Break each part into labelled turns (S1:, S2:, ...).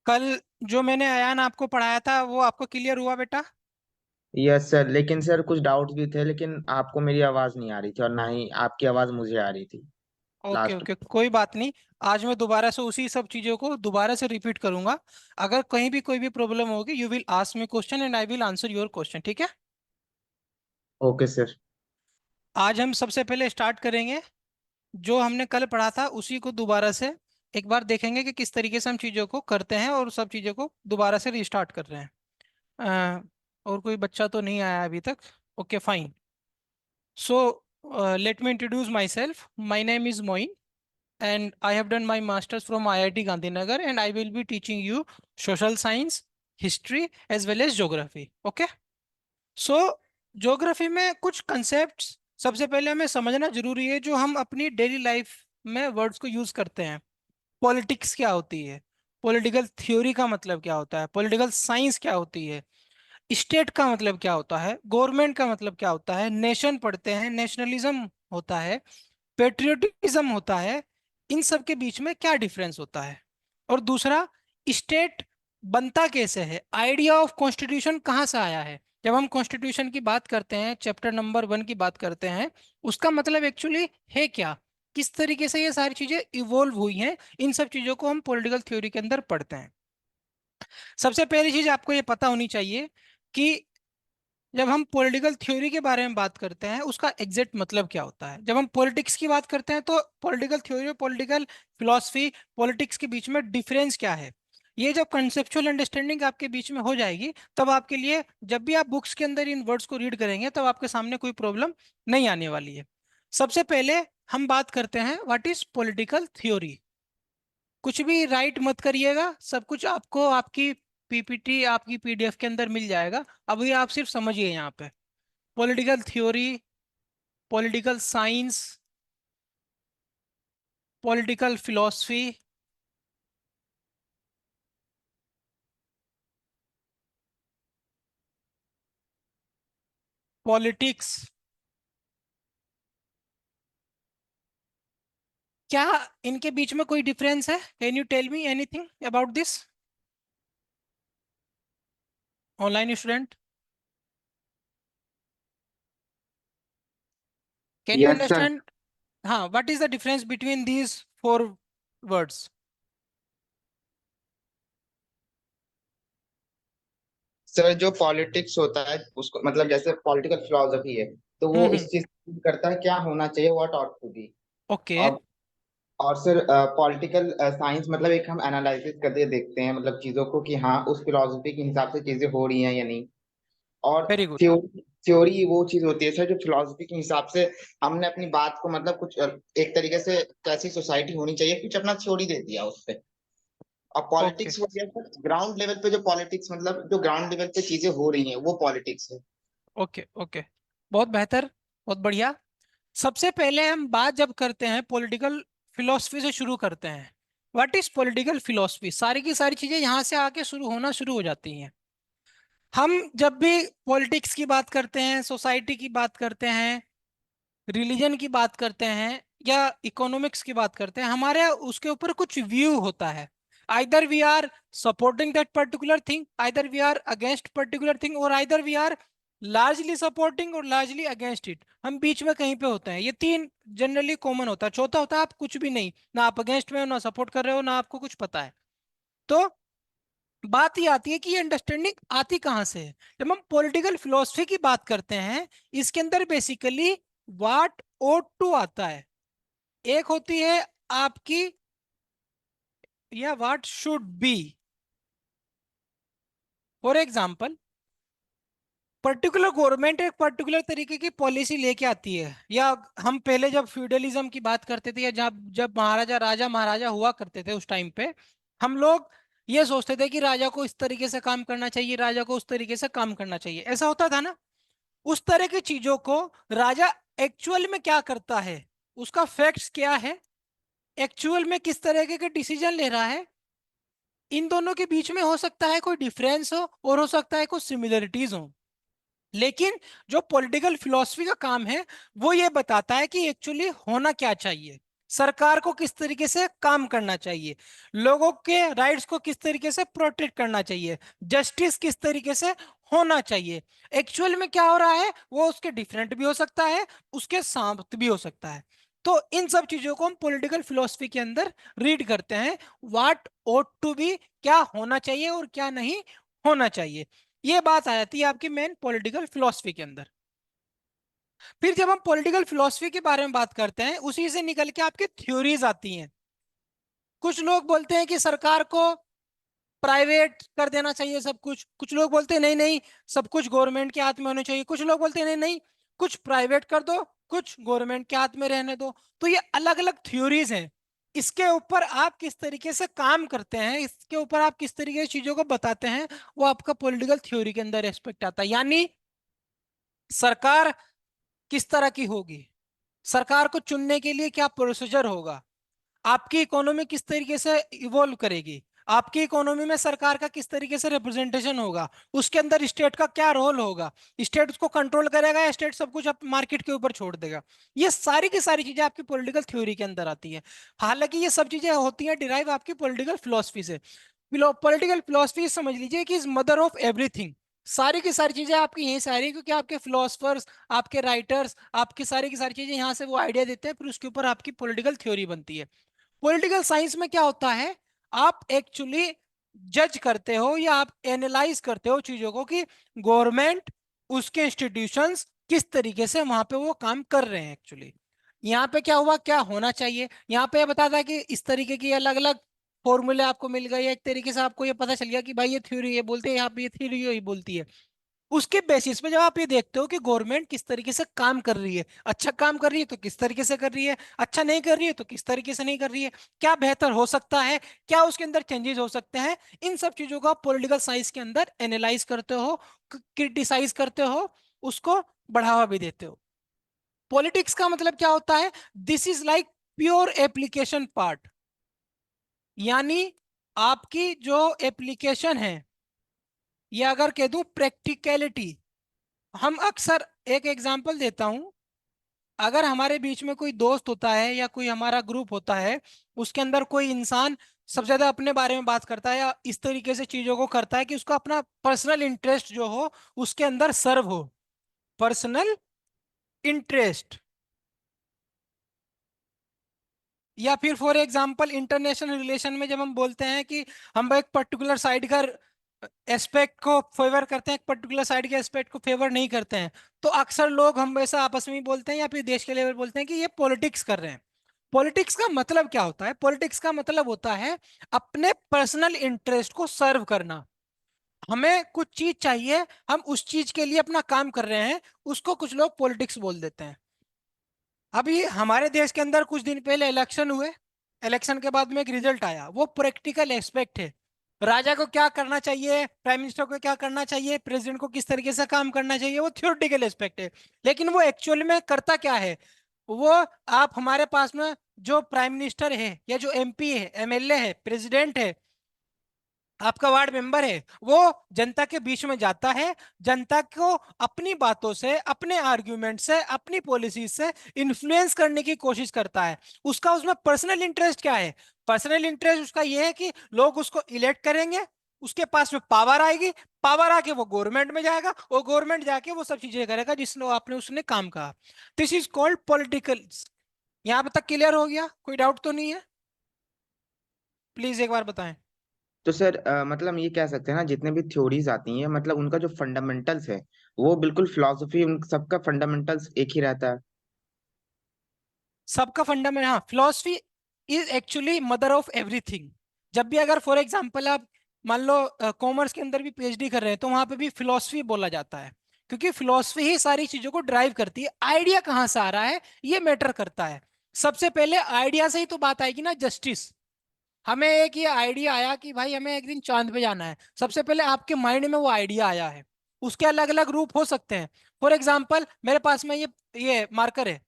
S1: कल जो मैंने अयान आपको पढ़ाया था वो आपको क्लियर हुआ बेटा?
S2: यस सर, लेकिन सर कुछ डाउट्स भी थे, लेकिन आपको मेरी आवाज़ नहीं आ रही थी और ना ही आपकी आवाज़ मुझे आ रही थी
S1: ओके
S2: लास्ट।
S1: ओके, कोई बात नहीं। आज मैं दोबारा से उसी सब चीजों को दोबारा से रिपीट करूंगा। अगर कहीं भी कोई भी प्रॉब्लम होगी you will ask me question and I will answer your question, ठीक है?
S2: Okay sir.
S1: आज हम सबसे पहले स्टार्ट करेंगे जो हमने कल पढ़ा था उसी को दोबारा से एक बार देखेंगे कि किस तरीके से हम चीजों को करते हैं और सब चीजों को दोबारा से रिस्टार्ट कर रहे हैं। और कोई बच्चा तो नहीं आया अभी तक। Okay fine. So, let me introduce myself. My name is Moin, and I have done my masters from IIT Gandhinagar, and I will be teaching you social science, history, as well as geography. Okay? So, geography में कुछ concepts सबसे पहले हमें समझना जरूरी है जो हम अपनी डेली लाइफ में वर्ड्स को यूज करते हैं। पॉलिटिक्स क्या होती है? पॉलिटिकल थ्योरी का मतलब क्या होता है? पॉलिटिकल साइंस क्या होती है? स्टेट का मतलब क्या होता है? गवर्नमेंट का मतलब क्या होता है? नेशन पढ़ते हैं, नेशनलिज्म होता है, पेट्रियोटिज्म होता है। इन सब के बीच में क्या डिफरेंस होता है? और दूसरा, स्टेट बनता कैसे है? आइडिया ऑफ कॉन्स्टिट्यूशन कहाँ से आया है? जब हम कॉन्स्टिट्यूशन की बात करते हैं, चैप्टर नंबर 1 की बात करते हैं, उसका मतलब एक्चुअली है क्या? किस तरीके से ये सारी चीजें इवोल्व हुई हैं? इन सब चीजों को हम पॉलिटिकल थ्योरी के अंदर पढ़ते हैं। सबसे पहली चीज आपको ये पता होनी चाहिए कि जब हम पॉलिटिकल थ्योरी के बारे में बात करते हैं उसका एग्जैक्ट मतलब क्या होता है। जब हम पॉलिटिक्स की बात करते हैं तो पॉलिटिकल थ्योरी और पॉलिटिकल फिलॉसफी, पॉलिटिक्स के बीच में डिफरेंस क्या है, ये जब कंसेप्चुअल अंडरस्टैंडिंग आपके बीच में हो जाएगी तब आपके लिए जब भी आप बुक्स के अंदर इन वर्ड्स को रीड करेंगे तब आपके सामने कोई प्रॉब्लम नहीं आने वाली है। सबसे पहले हम बात करते हैं व्हाट इज पॉलिटिकल थ्योरी। कुछ भी राइट मत करिएगा, सब कुछ आपको आपकी पीपीटी, आपकी पीडीएफ के अंदर मिल जाएगा। अभी आप सिर्फ समझिए यहाँ पे। Political theory, political science, political philosophy, politics. क्या इनके बीच में कोई डिफरेंस है? Can you tell me anything about this, online student? Can you
S2: yes sir.
S1: Understand? हाँ, what is the difference between these four words?
S2: Sir जो politics होता है उसको मतलब जैसे पॉलिटिकल फिलोसफी है, तो वो
S1: हम्म।
S2: इस चीज को करता है क्या होना चाहिए, what ought to be.
S1: Okay.
S2: और और सर पॉलिटिकल साइंस मतलब एक हम एनालिसिस करके देखते हैं मतलब चीजों को कि हाँ उस फिलोसफी के हिसाब से चीजें हो रही हैं या नहीं। और
S1: वेरी गुड।
S2: थ्योरी थ्योरी वो चीज होती है सर जो फिलोसफी के हिसाब से हमने अपनी बात को मतलब कुछ एक तरीके से कैसी सोसाइटी होनी चाहिए कुछ अपना थ्योरी दे दिया उस पे। और
S1: ओके
S2: पॉलिटिक्स हो गया सर ग्राउंड लेवल पे, जो पॉलिटिक्स मतलब जो ग्राउंड लेवल पे चीजें हो रही हैं वो पॉलिटिक्स है।
S1: ओके ओके, बहुत बेहतर, बहुत बढ़िया। सबसे पहले हम बात जब करते हैं पॉलिटिकल फिलॉसफी से शुरू करते हैं। What is political philosophy? सारी की सारी चीजें यहां से आके शुरू हो जाती हैं। हम जब भी पॉलिटिक्स की बात करते हैं, सोसाइटी की बात करते हैं, रिलीजन की बात करते हैं या इकोनॉमिक्स की बात करते हैं, हमारे उसके ऊपर कुछ व्यू होता है। Either we are supporting that particular thing, either we are against particular thing, और either we are largely supporting और लार्जली अगेंस्ट इट। हम बीच में कहीं पे होते हैं। ये तीन जनरली कॉमन होता है। चौथा होता है आप कुछ भी नहीं, ना आप अगेंस्ट में हो, ना सपोर्ट कर रहे हो, ना आपको कुछ पता है। तो बात ये आती है कि ये अंडरस्टैंडिंग आती कहाँ से है? जब हम पॉलिटिकल फिलोसफी की बात करते हैं, इसके अंदर बेसिकली व्हाट ओट टू आता है। एक होती है आपकी या what should be. For example, particular government एक पर्टिकुलर तरीके की पॉलिसी लेके आती है, या हम पहले जब फ्यूडलिज्म की बात करते थे या जब जब महाराजा राजा महाराजा हुआ करते थे उस टाइम पे हम लोग ये सोचते थे कि राजा को इस तरीके से काम करना चाहिए, राजा को उस तरीके से काम करना चाहिए, ऐसा होता था ना। उस तरह की चीजों को राजा एक्चुअल में क्या करता है, उसका फैक्ट्स क्या है, एक्चुअल में किस तरीके के डिसीजन ले रहा है, इन दोनों के बीच में हो सकता है कोई डिफरेंस हो और हो सकता है कुछ सिमिलरिटीज हो। लेकिन जो पॉलिटिकल फिलॉसफी का काम है वो ये बताता है कि एक्चुअली होना क्या चाहिए। सरकार को किस तरीके से काम करना चाहिए, लोगों के राइट्स को किस तरीके से प्रोटेक्ट करना चाहिए, जस्टिस किस तरीके से होना चाहिए। एक्चुअल में क्या हो रहा है वो उसके डिफरेंट भी हो सकता है, उसके साथ भी हो सकता है। तो इन सब चीजों को हम पॉलिटिकल फिलोसफी के अंदर रीड करते हैं, व्हाट ought टू बी, क्या होना चाहिए और क्या नहीं होना चाहिए। ये बात आ जाती है आपकी मेन पॉलिटिकल फिलोसफी के अंदर। फिर जब हम पॉलिटिकल फिलोसफी के बारे में बात करते हैं, उसी से निकल के आपकी थ्योरीज आती हैं। कुछ लोग बोलते हैं कि सरकार को प्राइवेट कर देना चाहिए सब कुछ, कुछ लोग बोलते हैं नहीं नहीं सब कुछ गवर्नमेंट के हाथ में होना चाहिए, कुछ लोग बोलते हैं नहीं नहीं कुछ प्राइवेट कर दो, कुछ गवर्नमेंट के हाथ में रहने दो। तो ये अलग अलग थ्योरीज हैं। इसके ऊपर आप किस तरीके से काम करते हैं, इसके ऊपर आप किस तरीके से चीजों को बताते हैं, वो आपका पॉलिटिकल थ्योरी के अंदर एस्पेक्ट आता है। यानी सरकार किस तरह की होगी, सरकार को चुनने के लिए क्या प्रोसीजर होगा, आपकी इकोनॉमी किस तरीके से इवॉल्व करेगी, आपकी इकोनॉमी में सरकार का किस तरीके से रिप्रेजेंटेशन होगा, उसके अंदर स्टेट का क्या रोल होगा, स्टेट उसको कंट्रोल करेगा या स्टेट सब कुछ मार्केट के ऊपर छोड़ देगा। ये सारी की सारी चीजें आपकी पॉलिटिकल थ्योरी के अंदर आती है। हालांकि ये सब चीजें होती हैं डिराइव आपकी पॉलिटिकल फिलोसफी से। पॉलिटिकल फिलोसफी समझ लीजिए कि इज मदर ऑफ एवरीथिंग। सारी की सारी चीजें आपकी यहीं से आ रही है, क्योंकि आपके फिलोसफर्स, आपके राइटर्स, आपकी सारी की सारी चीजें यहाँ से वो आइडिया देते हैं, फिर उसके ऊपर आपकी पॉलिटिकल थ्योरी बनती है। पॉलिटिकल साइंस में क्या होता है, आप एक्चुअली जज करते हो या आप एनालाइज करते हो चीजों को कि गवर्नमेंट, उसके इंस्टीट्यूशंस किस तरीके से वहां पे वो काम कर रहे हैं एक्चुअली। यहाँ पे क्या हुआ, क्या होना चाहिए, यहाँ पे बताता है कि इस तरीके की अलग अलग फॉर्मूले आपको मिल गए, एक तरीके से आपको ये पता चल गया कि भाई ये थ्योरी ये बोलते हैं, यहाँ पे ये थ्योरी ये बोलती है। उसके बेसिस पे जब आप ये देखते हो कि गवर्नमेंट किस तरीके से काम कर रही है, अच्छा काम कर रही है तो किस तरीके से कर रही है, अच्छा नहीं कर रही है तो किस तरीके से नहीं कर रही है, क्या बेहतर हो सकता है, क्या उसके अंदर चेंजेस हो सकते हैं, इन सब चीजों को आप पॉलिटिकल साइंस के अंदर एनालाइज करते हो, क्रिटिसाइज करते हो, उसको बढ़ावा भी देते हो। पॉलिटिक्स का मतलब क्या होता है, this is like pure application part. यानी आपकी जो एप्लीकेशन है, या अगर कह दूं प्रैक्टिकलिटी, हम अक्सर एक एग्जांपल देता हूं। अगर हमारे बीच में कोई दोस्त होता है या कोई हमारा ग्रुप होता है, उसके अंदर कोई इंसान सबसे ज्यादा अपने बारे में बात करता है या इस तरीके से चीजों को करता है कि उसका अपना पर्सनल इंटरेस्ट जो हो उसके अंदर सर्व हो, पर्सनल इंटरेस्ट। या फिर फॉर एग्जांपल इंटरनेशनल रिलेशन में जब हम बोलते हैं कि हम एक पर्टिकुलर साइड का एस्पेक्ट को फेवर करते हैं, एक पर्टिकुलर साइड के एस्पेक्ट को फेवर नहीं करते हैं, तो अक्सर लोग हम ऐसा आपस में ही बोलते हैं या फिर देश के लेवल बोलते हैं कि ये पॉलिटिक्स कर रहे हैं। पॉलिटिक्स का मतलब क्या होता है, पॉलिटिक्स का मतलब होता है अपने पर्सनल इंटरेस्ट को सर्व करना। हमें कुछ चीज चाहिए, हम उस चीज के लिए अपना काम कर रहे हैं, उसको कुछ लोग पॉलिटिक्स बोल देते हैं। अभी हमारे देश के अंदर कुछ दिन पहले इलेक्शन हुए, इलेक्शन के बाद में एक रिजल्ट आया, वो प्रैक्टिकल एस्पेक्ट है। राजा को क्या करना चाहिए, प्राइम मिनिस्टर को क्या करना चाहिए, प्रेसिडेंट को किस तरीके से काम करना चाहिए, वो थ्योरेटिकल एस्पेक्ट है। लेकिन वो एक्चुअल में करता क्या है, वो आप हमारे पास में जो प्राइम मिनिस्टर है या जो एमपी है, एमएलए है, प्रेसिडेंट है, आपका वार्ड मेंबर है, वो जनता के बीच में जाता है, जनता को अपनी बातों से, अपने आर्ग्यूमेंट से, अपनी पॉलिसी से इन्फ्लुएंस करने की कोशिश करता है। उसका उसमें पर्सनल इंटरेस्ट क्या है, पर्सनल इंटरेस्ट उसका ये है कि लोग उसको इलेक्ट करेंगे, उसके पास में पावर आएगी, पावर आके वो गवर्नमेंट में जाएगा और गवर्नमेंट जाके वो सब चीजें करेगा जिसने आपने उसने काम कहा। This is called political. यहां पर तक क्लियर हो गया, कोई डाउट तो नहीं है? प्लीज एक बार बताएं।
S2: तो सर मतलब हम ये कह सकते हैं ना, जितने भी थ्योरीज आती हैं मतलब उनका जो फंडामेंटल्स है वो बिल्कुल फिलॉसफी, उन सबका फंडामेंटल्स एक ही रहता है।
S1: सबका फंडामेंट, हाँ, philosophy is actually mother of everything. जब भी अगर फॉर एग्जांपल आप मान लो कॉमर्स के अंदर भी पीएचडी कर रहे हैं तो वहां पे भी फिलोसफी बोला जाता है, क्योंकि फिलोसफी ही सारी चीजों को ड्राइव करती है। आइडिया कहाँ से आ रहा है ये मैटर करता है। सबसे पहले आइडिया से ही तो बात आएगी ना, जस्टिस। हमें एक ये आइडिया आया कि भाई हमें एक दिन चांद पे जाना है, सबसे पहले आपके माइंड में वो आइडिया आया है। उसके अलग अलग रूप हो सकते हैं। फॉर एग्जाम्पल मेरे पास में ये मार्कर है,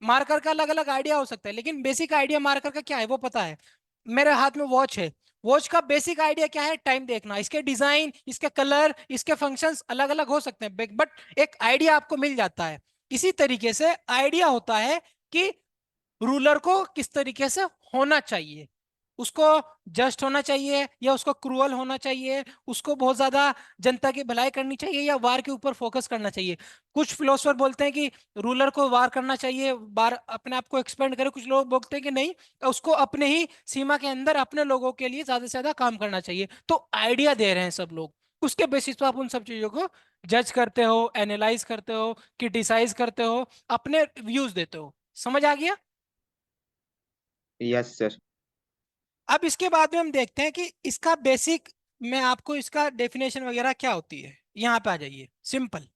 S1: मार्कर का अलग अलग आइडिया हो सकता है, लेकिन बेसिक आइडिया मार्कर का क्या है वो पता है। मेरे हाथ में वॉच है, वॉच का बेसिक आइडिया क्या है, टाइम देखना। इसके डिजाइन, इसके कलर, इसके फंक्शंस अलग अलग हो सकते हैं, बट एक आइडिया आपको मिल जाता है। इसी तरीके से आइडिया होता है कि रूलर को किस तरीके से होना चाहिए, उसको जस्ट होना चाहिए या उसको क्रूअल होना चाहिए, उसको बहुत ज्यादा जनता की भलाई करनी चाहिए या वार के ऊपर फोकस करना चाहिए। कुछ फिलोसफर बोलते हैं कि रूलर को वार करना चाहिए, वार अपने आप को एक्सपेंड करे। कुछ लोग बोलते हैं कि नहीं, उसको अपने ही सीमा के अंदर अपने लोगों के लिए ज्यादा से ज्यादा काम करना चाहिए। तो आइडिया दे रहे हैं सब लोग, उसके बेसिस पे आप उन सब चीजों को जज करते हो, एनालाइज करते हो, क्रिटिसाइज करते हो, अपने व्यूज देते हो। समझ आ गया?
S2: Yes sir.
S1: अब इसके बाद में हम देखते हैं कि इसका बेसिक, मैं आपको इसका डेफिनेशन वगैरह क्या होती है। यहाँ पे आ जाइए। Simple,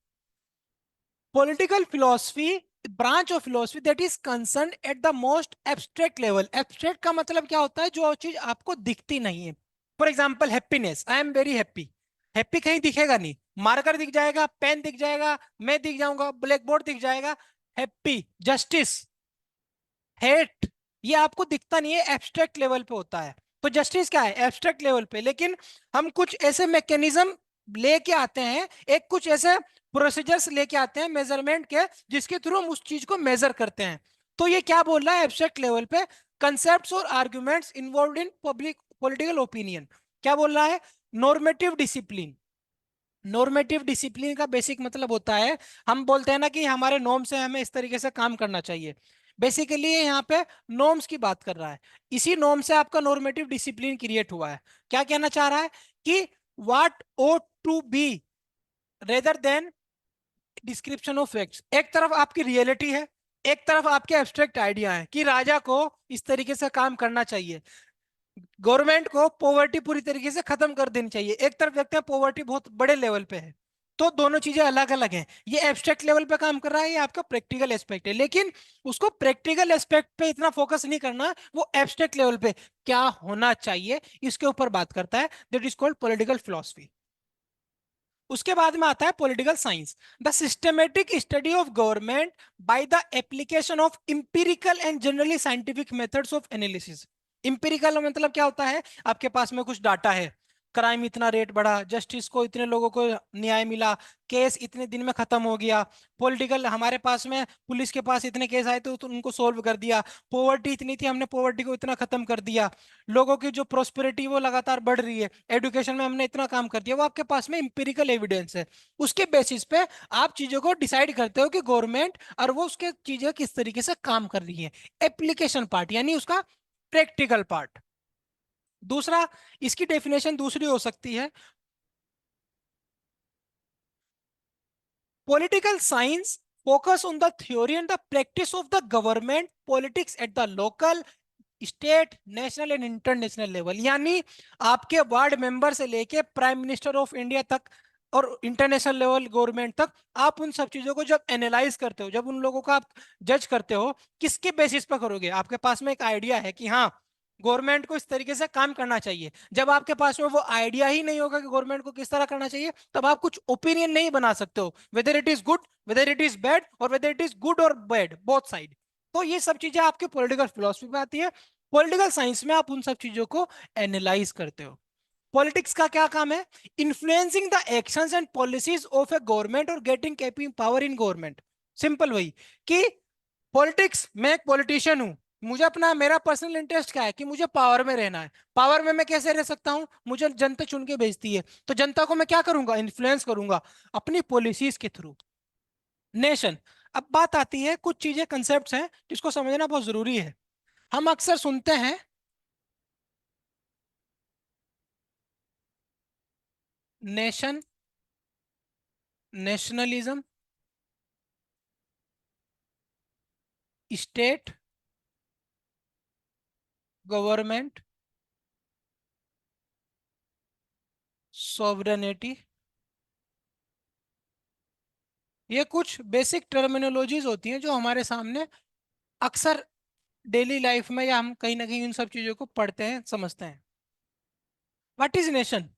S1: political philosophy, branch of philosophy that is concern at the most abstract level. Abstract का मतलब क्या होता है? जो चीज आपको दिखती नहीं है। For example happiness, I am very happy. Happy कहीं दिखेगा नहीं, मार्कर दिख जाएगा, पेन दिख जाएगा, मैं दिख जाऊंगा, ब्लैक बोर्ड दिख जाएगा। हैप्पी, जस्टिस, हेट, ये आपको दिखता नहीं है, एब्स्ट्रैक्ट लेवल पे होता है। तो जस्टिस क्या है? एब्स्ट्रैक्ट लेवल पे। लेकिन हम कुछ ऐसे मैकेनिज्म लेके आते हैं, एक कुछ ऐसे प्रोसीजर्स लेके आते हैं मेजरमेंट के, जिसके थ्रू हम उस चीज को मेजर करते हैं। तो ये क्या बोल रहा है एब्स्ट्रैक्ट लेवल पे? कंसेप्ट्स और arguments involve in public political opinion. क्या बोल रहा है? Normative discipline. नॉर्मेटिव डिसिप्लिन का बेसिक मतलब होता है, हम बोलते हैं ना कि हमारे नॉर्म से हमें इस तरीके से काम करना चाहिए। बेसिकली यहाँ पे नॉर्म्स की बात कर रहा है। इसी नॉर्म से आपका नॉर्मेटिव डिसिप्लिन क्रिएट हुआ है। क्या कहना चाह रहा है? कि what ought to be rather than description of facts. एक तरफ आपकी रियलिटी है, एक तरफ आपके एब्स्ट्रैक्ट आइडिया है कि राजा को इस तरीके से काम करना चाहिए, गवर्नमेंट को पॉवर्टी पूरी तरीके से खत्म कर देनी चाहिए। एक तरफ देखते हैं पॉवर्टी बहुत बड़े लेवल पे है। तो दोनों चीजें अलग अलग हैं। ये एब्स्ट्रैक्ट लेवल पे काम कर रहा है, ये आपका प्रैक्टिकल एस्पेक्ट है। लेकिन उसको प्रैक्टिकल एस्पेक्ट पे इतना फोकस नहीं करना, वो एब्स्ट्रैक्ट लेवल पे क्या होना चाहिए इसके ऊपर बात करता है। That is called political philosophy. उसके बाद में आता है political science, the systematic study of government by the application of empirical and generally scientific methods of analysis. Empirical मतलब क्या होता है? आपके पास में कुछ डाटा है, क्राइम इतना रेट बढ़ा, जस्टिस को इतने लोगों को न्याय मिला, केस इतने दिन में खत्म हो गया। पॉलिटिकल, हमारे पास में पुलिस के पास इतने केस आए तो उनको सोल्व कर दिया। पॉवर्टी इतनी थी, हमने पॉवर्टी को इतना खत्म कर दिया। लोगों की जो प्रोस्पेरिटी वो लगातार बढ़ रही है, एजुकेशन में हमने इतना काम कर दिया। वो आपके पास में इंपिरिकल एविडेंस है। उसके बेसिस पे आप चीजों को डिसाइड करते हो कि गवर्नमेंट और वो उसके चीजें किस तरीके से काम कर रही है। एप्लीकेशन पार्ट यानी उसका प्रैक्टिकल पार्ट। दूसरा, इसकी डेफिनेशन दूसरी हो सकती है, political science focus on the theory and the practice of the government politics at the local, state, national and international level. यानी आपके वार्ड मेंबर से लेके प्राइम मिनिस्टर ऑफ इंडिया तक और इंटरनेशनल लेवल गवर्नमेंट तक, आप उन सब चीजों को जब एनालाइज करते हो, जब उन लोगों को आप जज करते हो, किसके बेसिस पर करोगे? आपके पास में एक आइडिया है कि हाँ, गवर्नमेंट को इस तरीके से काम करना चाहिए। जब आपके पास में वो आइडिया ही नहीं होगा कि गवर्नमेंट को किस तरह करना चाहिए, तब आप कुछ ओपिनियन नहीं बना सकते हो, whether it is good, whether it is bad, और वेदर इट इज गुड और बैड, बोथ साइड। तो ये सब चीजें आपके पॉलिटिकल फिलोसफी में आती है। पॉलिटिकल साइंस में आप उन सब चीजों को एनालाइज करते हो। पॉलिटिक्स का क्या काम है? Influencing the actions and policies of a government और getting capping power in government. Simple वही कि पॉलिटिक्स, मैं एक पॉलिटिशियन हूं, मुझे अपना, मेरा पर्सनल इंटरेस्ट क्या है कि मुझे पावर में रहना है। पावर में मैं कैसे रह सकता हूं? मुझे जनता चुन के भेजती है, तो जनता को मैं क्या करूंगा? इन्फ्लुएंस करूंगा अपनी पॉलिसीज के थ्रू। नेशन, अब बात आती है, कुछ चीजें कंसेप्ट्स हैं जिसको समझना बहुत जरूरी है। हम अक्सर सुनते हैं nation, nationalism, state, government, sovereignty. ये कुछ बेसिक टर्मिनोलॉजीज होती हैं जो हमारे सामने अक्सर डेली लाइफ में, या हम कहीं ना कहीं इन सब चीजों को पढ़ते हैं, समझते हैं। What is nation?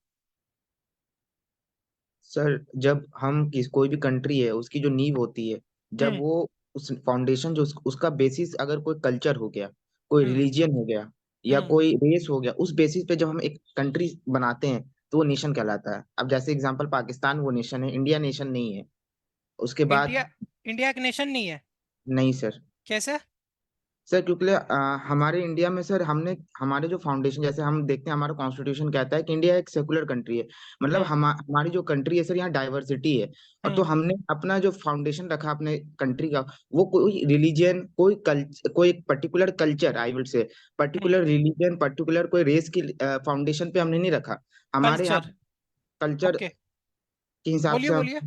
S2: सर जब हम कोई भी कंट्री है उसकी जो नींव होती है, जब
S1: हम्म।
S2: वो उस फाउंडेशन जो उसका बेसिस अगर कोई कल्चर हो गया, कोई
S1: हम्म।
S2: रिलीजियन हो गया, या
S1: हम्म।
S2: कोई रेस हो गया, उस बेसिस पे जब हम एक कंट्री बनाते हैं तो वो नेशन कहलाता है। अब जैसे एग्जांपल पाकिस्तान वो नेशन है, इंडिया नेशन नहीं है। उसके बाद
S1: इंडिया, इंडिया एक नेशन नहीं है?
S2: नहीं सर।
S1: कैसे?
S2: सर क्योंकि हमारे इंडिया में सर हमने हमारे जो फाउंडेशन जैसे हम देखते हैं हमारा कॉन्स्टिट्यूशन कहता है कि इंडिया एक सेकुलर कंट्री है। मतलब
S1: हम्म।
S2: हमारी जो कंट्री है सर यहाँ डाइवर्सिटी है। और तो
S1: हम्म।
S2: हमने अपना जो फाउंडेशन रखा अपने कंट्री का, वो कोई रिलीजन कोई कोई particular culture I would say,
S1: hmm.
S2: Particular religion particular कोई रेस की फाउंडेशन पे हमने नहीं रखा। हमारे यहाँ
S1: कल्चर।
S2: Culture
S1: okay.
S2: के हिसाब
S1: बोलिए
S2: से हम,
S1: बोलिए।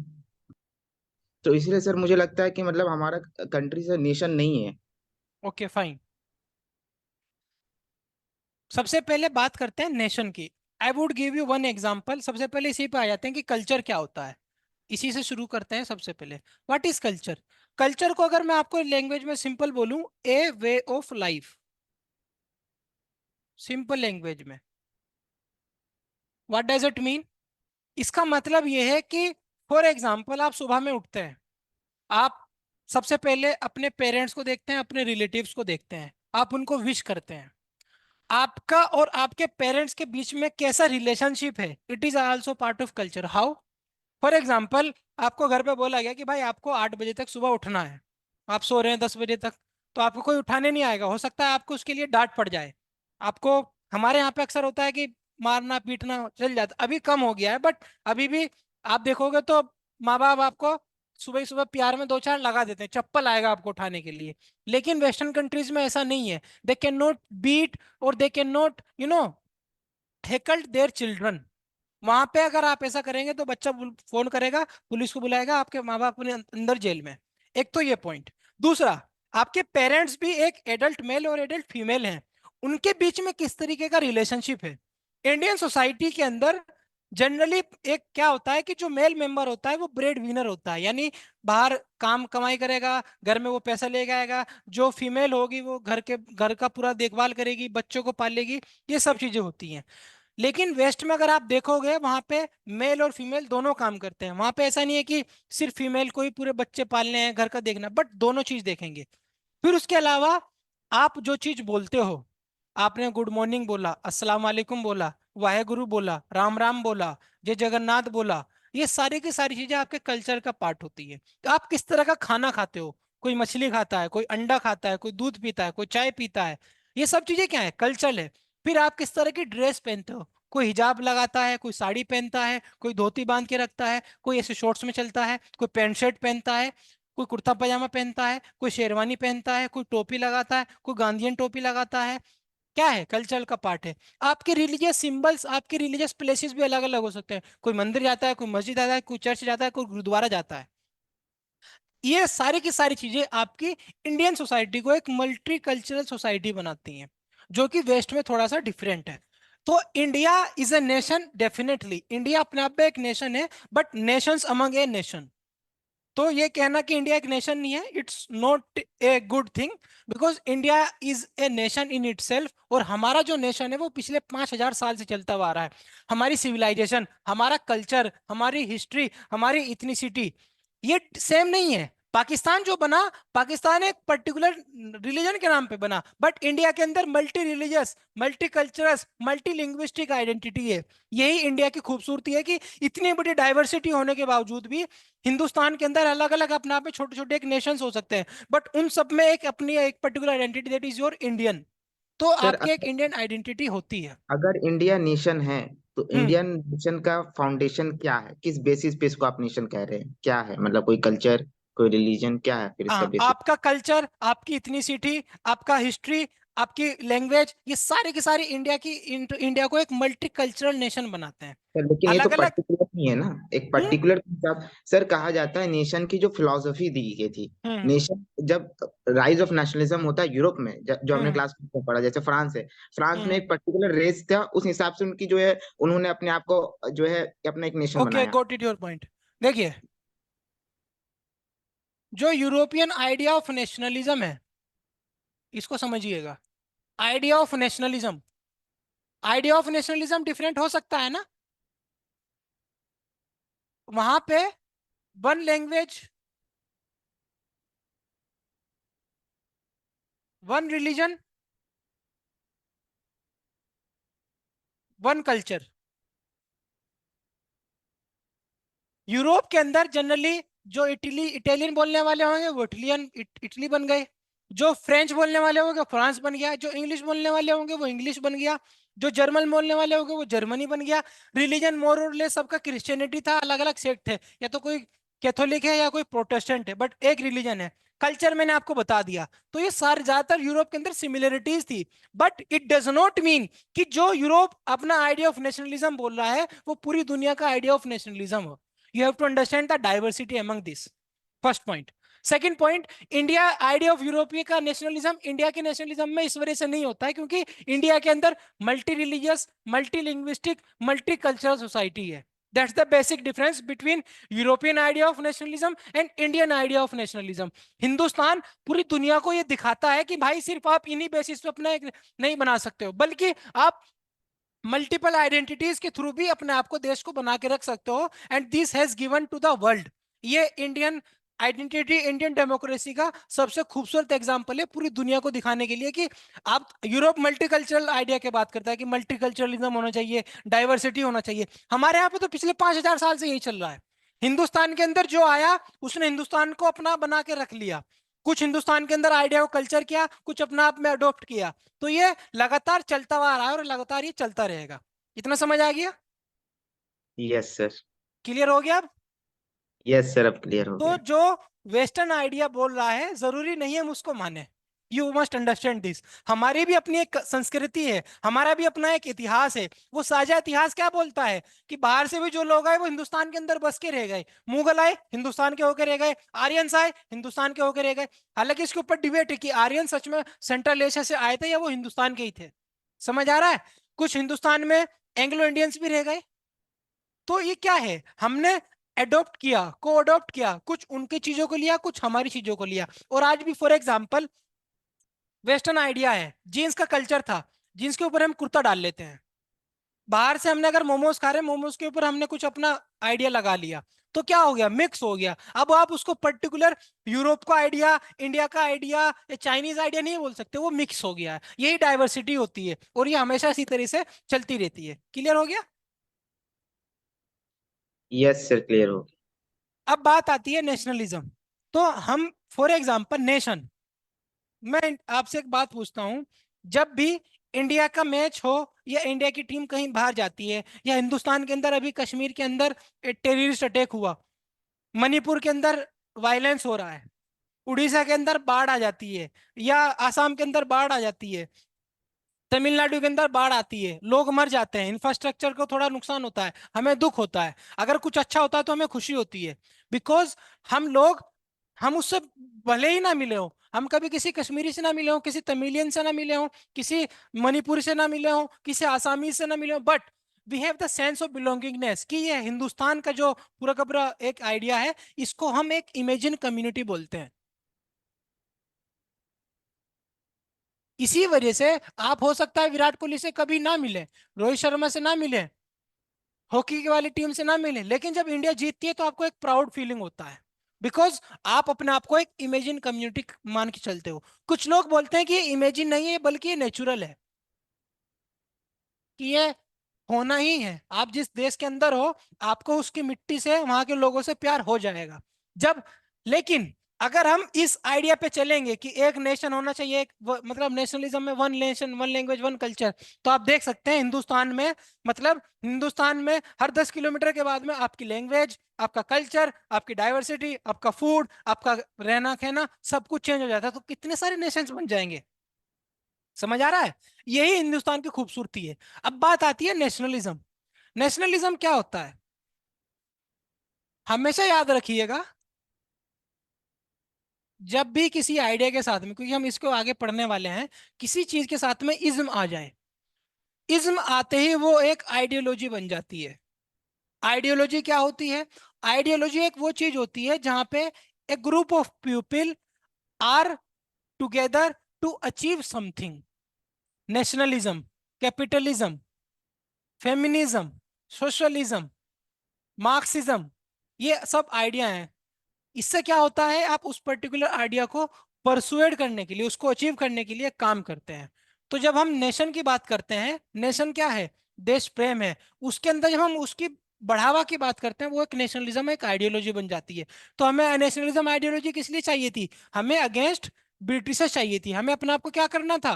S2: तो इसलिए सर मुझे लगता है कि मतलब हमारा कंट्री सर नेशन नहीं है।
S1: Okay fine. सबसे पहले बात करते हैं नेशन की। I would give you one example. सबसे पहले इसी पे आ जाते हैं कि कल्चर क्या होता है। इसी से शुरू करते हैं सबसे पहले। What is culture? कल्चर को अगर मैं आपको लैंग्वेज में सिंपल बोलूं, a way of life. Simple language में व्हाट डज इट मीन? इसका मतलब यह है कि फॉर एग्जाम्पल आप सुबह में उठते हैं, आप सबसे पहले अपने पेरेंट्स को देखते हैं, अपने रिलेटिव्स को देखते हैं, आप उनको विश करते हैं। आपका और आपके पेरेंट्स के बीच में कैसा रिलेशनशिप है, it is also part of culture. How? For example आपको घर पे बोला गया कि भाई आपको 8 बजे तक सुबह उठना है, आप सो रहे हैं 10 बजे तक, तो आपको कोई उठाने नहीं आएगा। हो सकता है आपको उसके लिए डांट पड़ जाए। आपको, हमारे यहाँ पे अक्सर होता है कि मारना पीटना चल जाता, अभी कम हो गया है, बट अभी भी आप देखोगे तो माँ बाप आपको सुबह सुबह प्यार में 2 4 लगा देते हैं, चप्पल आएगा आपको उठाने के लिए। लेकिन वेस्टर्न कंट्रीज में ऐसा नहीं है। दे कैन नॉट बीट और they can not heckled their children. वहां पे अगर आप ऐसा करेंगे तो बच्चा फोन करेगा, पुलिस को बुलाएगा, आपके माँ बाप ने अंदर जेल में। एक तो ये पॉइंट। दूसरा, आपके पेरेंट्स भी एक एडल्ट मेल और एडल्ट फीमेल हैं, उनके बीच में किस तरीके का रिलेशनशिप है। इंडियन सोसाइटी के अंदर जनरली एक क्या होता है कि जो मेल मेंबर होता है वो ब्रेड विनर होता है, यानी बाहर काम कमाई करेगा, घर में वो पैसा लेके आएगा। जो फीमेल होगी वो घर का पूरा देखभाल करेगी, बच्चों को पालेगी। ये सब चीजें होती हैं। लेकिन वेस्ट में अगर आप देखोगे, वहां पे मेल और फीमेल दोनों काम करते हैं। वहां पे ऐसा नहीं है कि सिर्फ फीमेल को ही पूरे बच्चे पालने हैं, घर का देखना, बट दोनों चीज देखेंगे। फिर उसके अलावा आप जो चीज बोलते हो, आपने गुड मॉर्निंग बोला, अस्सलाम वालेकुम बोला, वाहेगुरु बोला, राम राम बोला, जय जगन्नाथ बोला, ये सारी की सारी चीजें आपके कल्चर का पार्ट होती है। तो आप किस तरह का खाना खाते हो, कोई मछली खाता है, कोई अंडा खाता है, कोई दूध पीता है, कोई चाय पीता है, ये सब चीजें क्या है, कल्चर है। फिर आप किस तरह की ड्रेस पहनते हो, कोई हिजाब लगाता है, कोई साड़ी पहनता है, कोई धोती बांध के रखता है, कोई ऐसे शॉर्ट्स में चलता है, कोई पैंट शर्ट पहनता है, कोई कुर्ता पजामा पहनता है, कोई शेरवानी पहनता है, कोई टोपी लगाता है, कोई गांधीयन टोपी लगाता है। क्या है, कल्चर का पार्ट है। आपके रिलीजियस सिंबल्स, आपके रिलीजियस प्लेसेस भी अलग अलग हो सकते हैं। कोई मंदिर जाता है, कोई मस्जिद जाता है, कोई चर्च जाता है, कोई गुरुद्वारा जाता है। ये सारी की सारी चीजें आपकी इंडियन सोसाइटी को एक मल्टी कल्चरल सोसाइटी बनाती हैं, जो कि वेस्ट में थोड़ा सा डिफरेंट है। तो India is a nation, definitely India अपने आप में एक नेशन है, but Nations among a nation. तो ये कहना कि इंडिया एक नेशन नहीं है, it's not a good thing, because India is a nation in itself. और हमारा जो नेशन है वो पिछले 5,000 साल से चलता हुआ आ रहा है। हमारी सिविलाइजेशन, हमारा कल्चर, हमारी हिस्ट्री, हमारी इथनिसिटी, ये सेम नहीं है। पाकिस्तान जो बना, पाकिस्तान एक पर्टिकुलर रिलीजन के नाम पे बना, बट इंडिया के अंदर multi religious, multi cultural, multi linguistic identity है। यही इंडिया की खूबसूरती है कि इतनी बड़ी डाइवर्सिटी होने के बावजूद भी हिंदुस्तान के अंदर अलग अलग अपने आप में छोटे छोटे एक नेशंस हो सकते हैं, बट उन सब में एक अपनी एक particular identity, that is your Indian. तो
S2: सर
S1: आपके एक इंडियन आइडेंटिटी होती है।
S2: अगर इंडिया नेशन है तो
S1: हम्म।
S2: इंडियन नेशन का फाउंडेशन क्या है, किस बेसिस पे इसको आप नेशन कह रहे हैं, क्या है मतलब कोई कल्चर कोई रिलीजन क्या है फिर इसका
S1: हाँ,
S2: बेसिस।
S1: आपका कल्चर, आपकी इथनिसिटी, आपका हिस्ट्री, आपकी लैंग्वेज, ये सारे की सारी इंडिया की, इंडिया को एक मल्टी कल्चरल नेशन बनाते हैं।
S2: सर लेकिन ये तो
S1: अलग अलग।
S2: पर्टिकुलर नहीं है ना, एक
S1: हम्म।
S2: पर्टिकुलर के साथ सर कहा जाता है नेशन की जो फिलॉसफी दी गई थी।
S1: हम्म।
S2: नेशन जब राइज ऑफ नेशनलिज्म होता है यूरोप में, जो हमने
S1: हम्म।
S2: क्लास में पढ़ा, जैसे फ्रांस है, फ्रांस में
S1: हम्म।
S2: एक पर्टिकुलर रेस था, उस हिसाब से उनकी जो है उन्होंने अपने आप को जो है अपना एक नेशन
S1: ओके,
S2: बनाया।
S1: Got it your point. देखिए, जो यूरोपियन आइडिया ऑफ नेशनलिज्म है, इसको समझिएगा। Idea of nationalism, idea of nationalism different हो सकता है ना। वहां पे one language, one religion, one culture. Europe के अंदर जनरली जो इटली इटालियन बोलने वाले होंगे वो इटली बन गए, जो फ्रेंच बोलने वाले होंगे फ्रांस बन गया, जो इंग्लिश बोलने वाले होंगे वो इंग्लिश बन गया, जो जर्मन बोलने वाले होंगे वो जर्मनी बन गया। रिलीजन मोर और लेस सबका क्रिश्चियनिटी था, अलग अलग सेक्ट थे, या तो कोई कैथोलिक है या कोई प्रोटेस्टेंट है, बट एक रिलीजन है। कल्चर मैंने आपको बता दिया। तो ये सारे ज्यादातर यूरोप के अंदर सिमिलरिटीज थी। But it does not mean कि जो यूरोप अपना आइडिया ऑफ नेशनलिज्म बोल रहा है वो पूरी दुनिया का आइडिया ऑफ नेशनलिज्म हो। You have to understand the diversity among this. First point. Second point, India idea of यूरोपीय का नेशनलिज्म इंडिया के नेशनलिज्म में इस वजह से नहीं होता है क्योंकि इंडिया के अंदर multi religious, multi linguistic, multi cultural society है। That's the basic difference between European idea of nationalism and Indian idea of nationalism. Hindustan पूरी दुनिया को यह दिखाता है कि भाई सिर्फ आप इन्हीं बेसिस पे अपना एक नहीं बना सकते हो, बल्कि आप मल्टीपल आइडेंटिटीज के थ्रू भी अपने आप को, देश को बना के रख सकते हो। And this has given to the world. ये इंडियन आइडेंटिटी, इंडियन डेमोक्रेसी का सबसे खूबसूरत एग्जांपल है पूरी दुनिया को दिखाने के लिए कि आप, यूरोप मल्टीकल्चरल आइडिया की बात करता है कि मल्टीकल्चरलिज्म होना चाहिए, डाइवर्सिटी होना चाहिए। हमारे यहाँ पे तो पिछले 5,000 साल से यही चल रहा है। हिंदुस्तान के अंदर जो आया उसने हिंदुस्तान को अपना बना के रख लिया। कुछ हिंदुस्तान के अंदर आइडिया को कल्चर किया, कुछ अपना आप में अडॉप्ट किया। तो ये लगातार चलता हुआ आ रहा है और लगातार ये चलता रहेगा। इतना समझ आ गया?
S2: Yes sir.
S1: क्लियर हो गया अब?
S2: यस सर, अब क्लियर हो
S1: तो
S2: गया।
S1: जो वेस्टर्न आइडिया बोल रहा है जरूरी नहीं हम उसको माने। You must understand this. हमारी भी अपनी एक संस्कृति है, हमारा भी अपना एक इतिहास है। वो साझा इतिहास क्या बोलता है कि बाहर से भी जो लोग आए वो हिंदुस्तान के अंदर बस के रह गए। मुगल आए हिंदुस्तान के होकर रह गए, आर्यंस आए हिंदुस्तान के होकर रह गए। हालांकि इसके ऊपर डिबेट है कि आर्यन सच में सेंट्रल एशिया से आए थे या वो हिंदुस्तान के ही थे। समझ आ रहा है? कुछ हिंदुस्तान में एंग्लो इंडियंस भी रह गए। तो ये क्या है, हमने एडॉप्ट किया, को अडॉप्ट किया, कुछ उनकी चीजों को लिया, कुछ हमारी चीजों को लिया। और आज भी फॉर एग्जाम्पल वेस्टर्न आइडिया है, जीन्स का कल्चर था, जीन्स के ऊपर हम कुर्ता डाल लेते हैं। बाहर से हमने अगर मोमोज खा रहे हैं, मोमोज के ऊपर हमने कुछ अपना आइडिया लगा लिया, तो क्या हो गया, मिक्स हो गया। अब आप उसको पर्टिकुलर यूरोप का आइडिया, इंडिया का आइडिया या चाइनीज आइडिया नहीं बोल सकते, वो मिक्स हो गया है। यही डाइवर्सिटी होती है और ये हमेशा इसी तरह से चलती रहती है। क्लियर हो गया?
S2: यस सर, क्लियर हो गया।
S1: अब बात आती है नेशनलिज्म। तो हम फॉर एग्जांपल नेशन, मैं आपसे एक बात पूछता हूं, जब भी इंडिया का मैच हो या इंडिया की टीम कहीं बाहर जाती है, या हिंदुस्तान के अंदर अभी कश्मीर के अंदर टेररिस्ट अटैक हुआ, मणिपुर के अंदर वायलेंस हो रहा है, उड़ीसा के अंदर बाढ़ आ जाती है, या आसाम के अंदर बाढ़ आ जाती है, तमिलनाडु के अंदर बाढ़ आती है, लोग मर जाते हैं, इंफ्रास्ट्रक्चर को थोड़ा नुकसान होता है, हमें दुख होता है। अगर कुछ अच्छा होता है तो हमें खुशी होती है। बिकॉज हम लोग, हम उससे भले ही ना मिले हो, हम कभी किसी कश्मीरी से ना मिले हो, किसी तमिलियन से ना मिले हो, किसी मणिपुरी से ना मिले हो, किसी आसामी से ना मिले हो, but we have the sense of belongingness कि ये हिंदुस्तान का जो पूरा का पूरा एक आइडिया है, इसको हम एक इमेजिन कम्युनिटी बोलते हैं। इसी वजह से आप, हो सकता है विराट कोहली से कभी ना मिले, रोहित शर्मा से ना मिले, हॉकी वाली टीम से ना मिले, लेकिन जब इंडिया जीतती है तो आपको एक प्राउड फीलिंग होता है। बिकॉज आप अपने आप को एक इमेजिन कम्युनिटी मान के चलते हो। कुछ लोग बोलते हैं कि ये इमेजिन नहीं है बल्कि ये नेचुरल है, कि ये होना ही है। आप जिस देश के अंदर हो, आपको उसकी मिट्टी से, वहां के लोगों से प्यार हो जाएगा। जब, लेकिन अगर हम इस आइडिया पे चलेंगे कि एक नेशन होना चाहिए, एक मतलब नेशनलिज्म में one nation one language one culture, तो आप देख सकते हैं हिंदुस्तान में, मतलब हिंदुस्तान में हर 10 किलोमीटर के बाद में आपकी लैंग्वेज, आपका कल्चर, आपकी डाइवर्सिटी, आपका फूड, आपका रहना कहना, सब कुछ चेंज हो जाता है। तो कितने सारे नेशंस बन जाएंगे। समझ आ रहा है? यही हिंदुस्तान की खूबसूरती है। अब बात आती है नेशनलिज्म। नेशनलिज्म क्या होता है? हमेशा याद रखिएगा, जब भी किसी आइडिया के साथ में, क्योंकि हम इसको आगे पढ़ने वाले हैं, किसी चीज के साथ में इज्म आ जाए, इज्म आते ही वो एक आइडियोलॉजी बन जाती है। आइडियोलॉजी क्या होती है? आइडियोलॉजी एक वो चीज होती है जहां पे a group of people are together to achieve something. Nationalism, capitalism, feminism, socialism, Marxism, ये सब आइडिया हैं। इससे क्या होता है, आप उस पर्टिकुलर आइडिया को परसुएड करने के लिए, उसको अचीव करने के लिए काम करते हैं। तो जब हम नेशन की बात करते हैं, नेशन क्या है? देश प्रेम है। उसके अंदर जब हम उसकी बढ़ावा की बात करते हैं, वो एक नेशनलिज्म, एक आइडियोलॉजी बन जाती है। तो हमें नेशनलिज्म आइडियोलॉजी किस लिए चाहिए थी? हमें अगेंस्ट ब्रिटिशर्स चाहिए थी, हमें अपने आप को क्या करना था,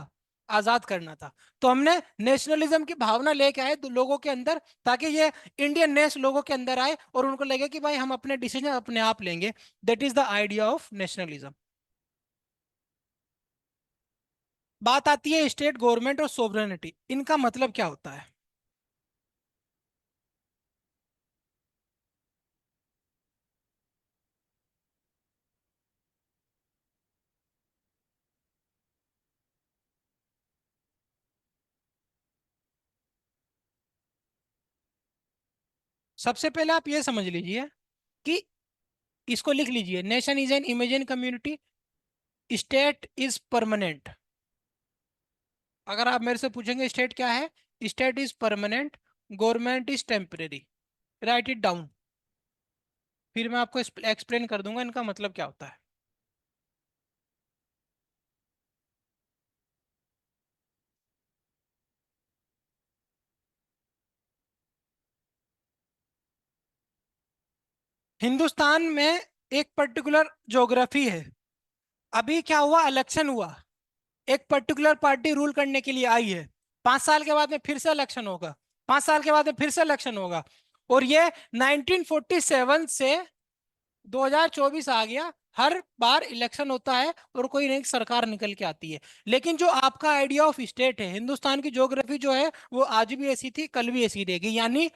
S1: आजाद करना था। तो हमने नेशनलिज्म की भावना लेके आए लोगों के अंदर, ताकि ये इंडियन नेस लोगों के अंदर आए और उनको लगे कि भाई हम अपने डिसीजन अपने आप लेंगे। That is the idea of nationalism. बात आती है स्टेट गवर्नमेंट और सोवरेनिटी, इनका मतलब क्या होता है। सबसे पहले आप ये समझ लीजिए कि इसको लिख लीजिए, nation is an imagine community, state is permanent. अगर आप मेरे से पूछेंगे स्टेट क्या है, state is permanent, government is temporary. Right it down, फिर मैं आपको एक्सप्लेन कर दूंगा इनका मतलब क्या होता है। हिंदुस्तान में एक पर्टिकुलर ज्योग्राफी है। अभी क्या हुआ, इलेक्शन हुआ, एक पर्टिकुलर पार्टी रूल करने के लिए आई है। 5 साल के बाद में फिर से इलेक्शन होगा, 5 साल के बाद में फिर से इलेक्शन होगा, और ये 1947 से 2024 आ गया, हर बार इलेक्शन होता है और कोई नई सरकार निकल के आती है। लेकिन जो आपका आइडिया ऑफ स्टेट है, हिंदुस्तान की ज्योग्राफी जो है वो आज भी ऐसी थी, कल भी ऐसी रहेगी। यानी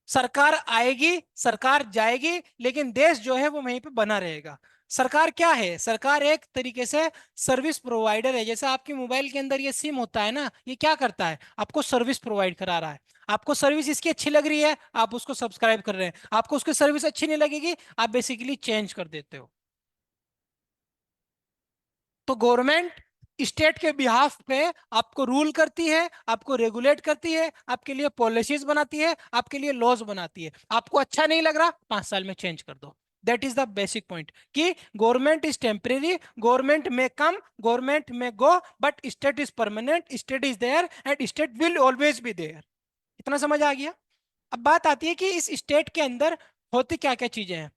S1: सरकार आएगी, सरकार जाएगी, लेकिन देश जो है वो वहीं पे बना रहेगा। सरकार क्या है, सरकार एक तरीके से सर्विस प्रोवाइडर है। जैसे आपके मोबाइल के अंदर ये सिम होता है ना, ये क्या करता है, आपको सर्विस प्रोवाइड करा रहा है। आपको सर्विस इसकी अच्छी लग रही है, आप उसको सब्सक्राइब कर रहे हैं। आपको उसकी सर्विस अच्छी नहीं लगेगी, आप बेसिकली चेंज कर देते हो। तो गवर्नमेंट स्टेट के बिहाफ पे आपको रूल करती है, आपको रेगुलेट करती है, आपके लिए पॉलिसीज बनाती है, आपके लिए लॉज बनाती है। आपको अच्छा नहीं लग रहा, 5 साल में चेंज कर दो। That is the basic point, कि government is temporary, government may come, government may go, but state is permanent, state is there and state will always be there. इतना समझ आ गया। अब बात आती है कि इस स्टेट के अंदर होती क्या क्या चीजें हैं।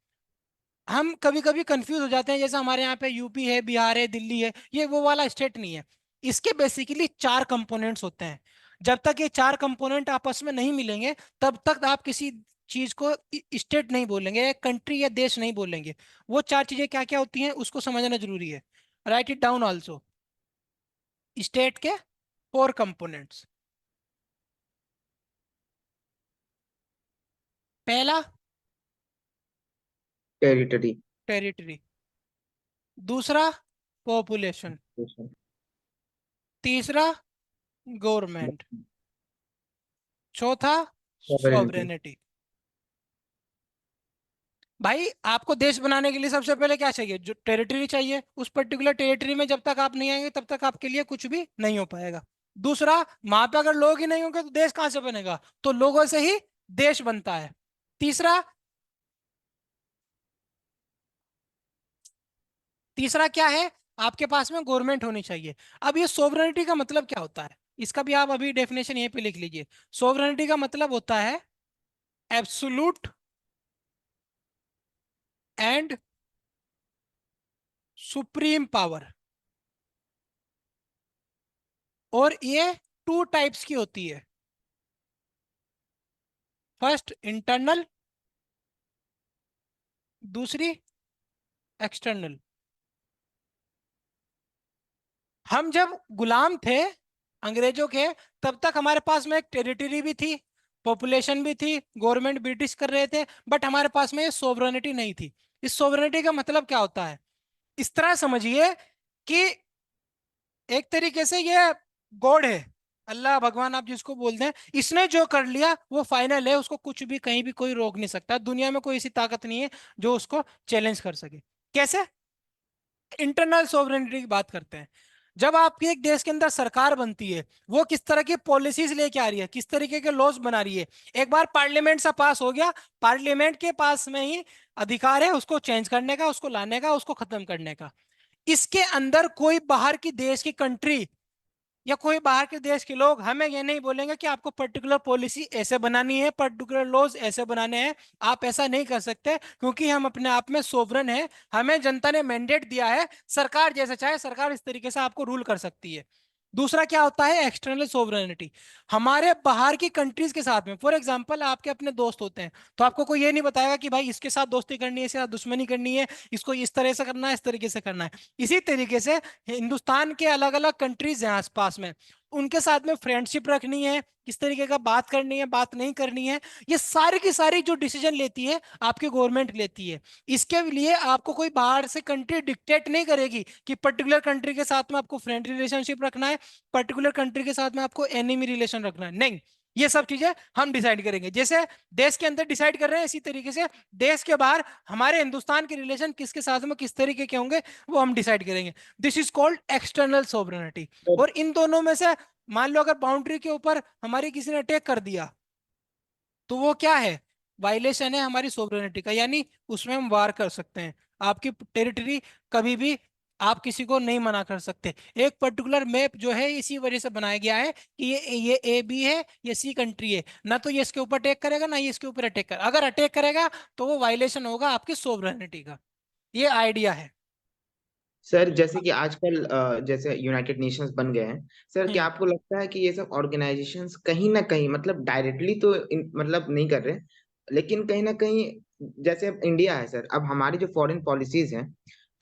S1: हम कभी कभी कंफ्यूज हो जाते हैं, जैसे हमारे यहाँ पे यूपी है, बिहार है, दिल्ली है, ये वो वाला स्टेट नहीं है। इसके बेसिकली 4 कंपोनेंट्स होते हैं। जब तक ये 4 कंपोनेंट आपस में नहीं मिलेंगे, तब तक आप किसी चीज को स्टेट नहीं बोलेंगे, कंट्री या देश नहीं बोलेंगे। वो 4 चीजें क्या क्या होती हैं उसको समझना जरूरी है। Right it down also. State के 4 कंपोनेंट्स। पहला
S2: टेरिटरी।
S1: टेरिटरी, दूसरा पॉपुलेशन, तीसरा गवर्नमेंट, चौथा
S2: सॉवरेनिटी।
S1: सॉवरेनिटी। भाई आपको देश बनाने के लिए सबसे पहले क्या चाहिए, जो टेरिटरी चाहिए। उस पर्टिकुलर टेरिटरी में जब तक आप नहीं आएंगे तब तक आपके लिए कुछ भी नहीं हो पाएगा। दूसरा, वहां पे अगर लोग ही नहीं होंगे तो देश कहां से बनेगा, तो लोगों से ही देश बनता है। तीसरा, तीसरा क्या है, आपके पास में गवर्नमेंट होनी चाहिए। अब ये सोवरेनिटी का मतलब क्या होता है, इसका भी आप अभी डेफिनेशन यहीं पे लिख लीजिए। सोवरेनिटी का मतलब होता है एब्सोल्यूट एंड सुप्रीम पावर। और ये 2 टाइप्स की होती है। फर्स्ट इंटरनल, दूसरी एक्सटर्नल। हम जब गुलाम थे अंग्रेजों के, तब तक हमारे पास में एक टेरिटरी भी थी, पॉपुलेशन भी थी, गवर्नमेंट ब्रिटिश कर रहे थे, बट हमारे पास में ये सोवरेनिटी नहीं थी। इस सोवरेनिटी का मतलब क्या होता है, इस तरह समझिए कि एक तरीके से ये गॉड है, अल्लाह भगवान आप जिसको बोलते हैं, इसने जो कर लिया वो फाइनल है, उसको कुछ भी कहीं भी कोई रोक नहीं सकता। दुनिया में कोई ऐसी ताकत नहीं है जो उसको चैलेंज कर सके। कैसे, इंटरनल सोवरेनिटी की बात करते हैं। जब आपके एक देश के अंदर सरकार बनती है, वो किस तरह की पॉलिसीज लेके आ रही है, किस तरीके के लॉज बना रही है। एक बार पार्लियामेंट से पास हो गया, पार्लियामेंट के पास में ही अधिकार है उसको चेंज करने का, उसको लाने का, उसको खत्म करने का। इसके अंदर कोई बाहर की देश की कंट्री या कोई बाहर के देश के लोग हमें ये नहीं बोलेंगे कि आपको पर्टिकुलर पॉलिसी ऐसे बनानी है, पर्टिकुलर लॉज ऐसे बनाने हैं। आप ऐसा नहीं कर सकते, क्योंकि हम अपने आप में सोवरन है। हमें जनता ने मैंडेट दिया है, सरकार जैसे चाहे सरकार इस तरीके से आपको रूल कर सकती है। दूसरा क्या होता है, एक्सटर्नल सोवरेनिटी। हमारे बाहर की कंट्रीज के साथ में, फॉर एग्जांपल आपके अपने दोस्त होते हैं, तो आपको कोई ये नहीं बताएगा कि भाई इसके साथ दोस्ती करनी है, इसके साथ दुश्मनी करनी है, इसको इस तरह से करना है, इस तरीके से करना है। इसी तरीके से हिंदुस्तान के अलग अलग कंट्रीज हैं आसपास में, उनके साथ में फ्रेंडशिप रखनी है, किस तरीके का बात करनी है, बात नहीं करनी है, ये सारी की सारी जो डिसीजन लेती है आपकी गवर्नमेंट लेती है। इसके लिए आपको कोई बाहर से कंट्री डिक्टेट नहीं करेगी कि पर्टिकुलर कंट्री के साथ में आपको फ्रेंड रिलेशनशिप रखना है, पर्टिकुलर कंट्री के साथ में आपको एनिमी रिलेशन रखना है, नहीं। ये सब चीजें हम डिसाइड करेंगे। जैसे देश के अंदर डिसाइड कर रहे हैं, इसी तरीके से देश के बाहर हमारे हिंदुस्तान के रिलेशन किसके साथ में किस तरीके के होंगे वो हम डिसाइड करेंगे। This is called external sovereignty.
S2: तो
S1: और इन दोनों में से मान लो अगर बाउंड्री के ऊपर हमारी किसी ने अटैक कर दिया, तो वो क्या है, वायलेशन है हमारी सोवरेनिटी का, यानी उसमें हम वार कर सकते हैं। आपकी टेरिटरी कभी भी आप किसी को नहीं मना कर सकते। एक पर्टिकुलर मैप जो है इसी वजह से बनाया गया है कि ये ए बी है, ये सी कंट्री है, ना तो ये इसके ऊपर अटैक करेगा ना ये इसके ऊपर अटैक कर, अगर अटैक करेगा तो वो वायलेशन होगा आपकी सोवरेनिटी का। ये आइडिया है।
S2: सर जैसे कि आजकल जैसे यूनाइटेड नेशंस बन गए हैं, सर क्या
S1: हम्म।
S2: आपको लगता है कि ये सब ऑर्गेनाइजेशंस कहीं ना कहीं मतलब डायरेक्टली तो मतलब नहीं कर रहे, लेकिन कहीं ना कहीं, जैसे अब इंडिया है सर, अब हमारी जो फॉरेन पॉलिसीज हैं,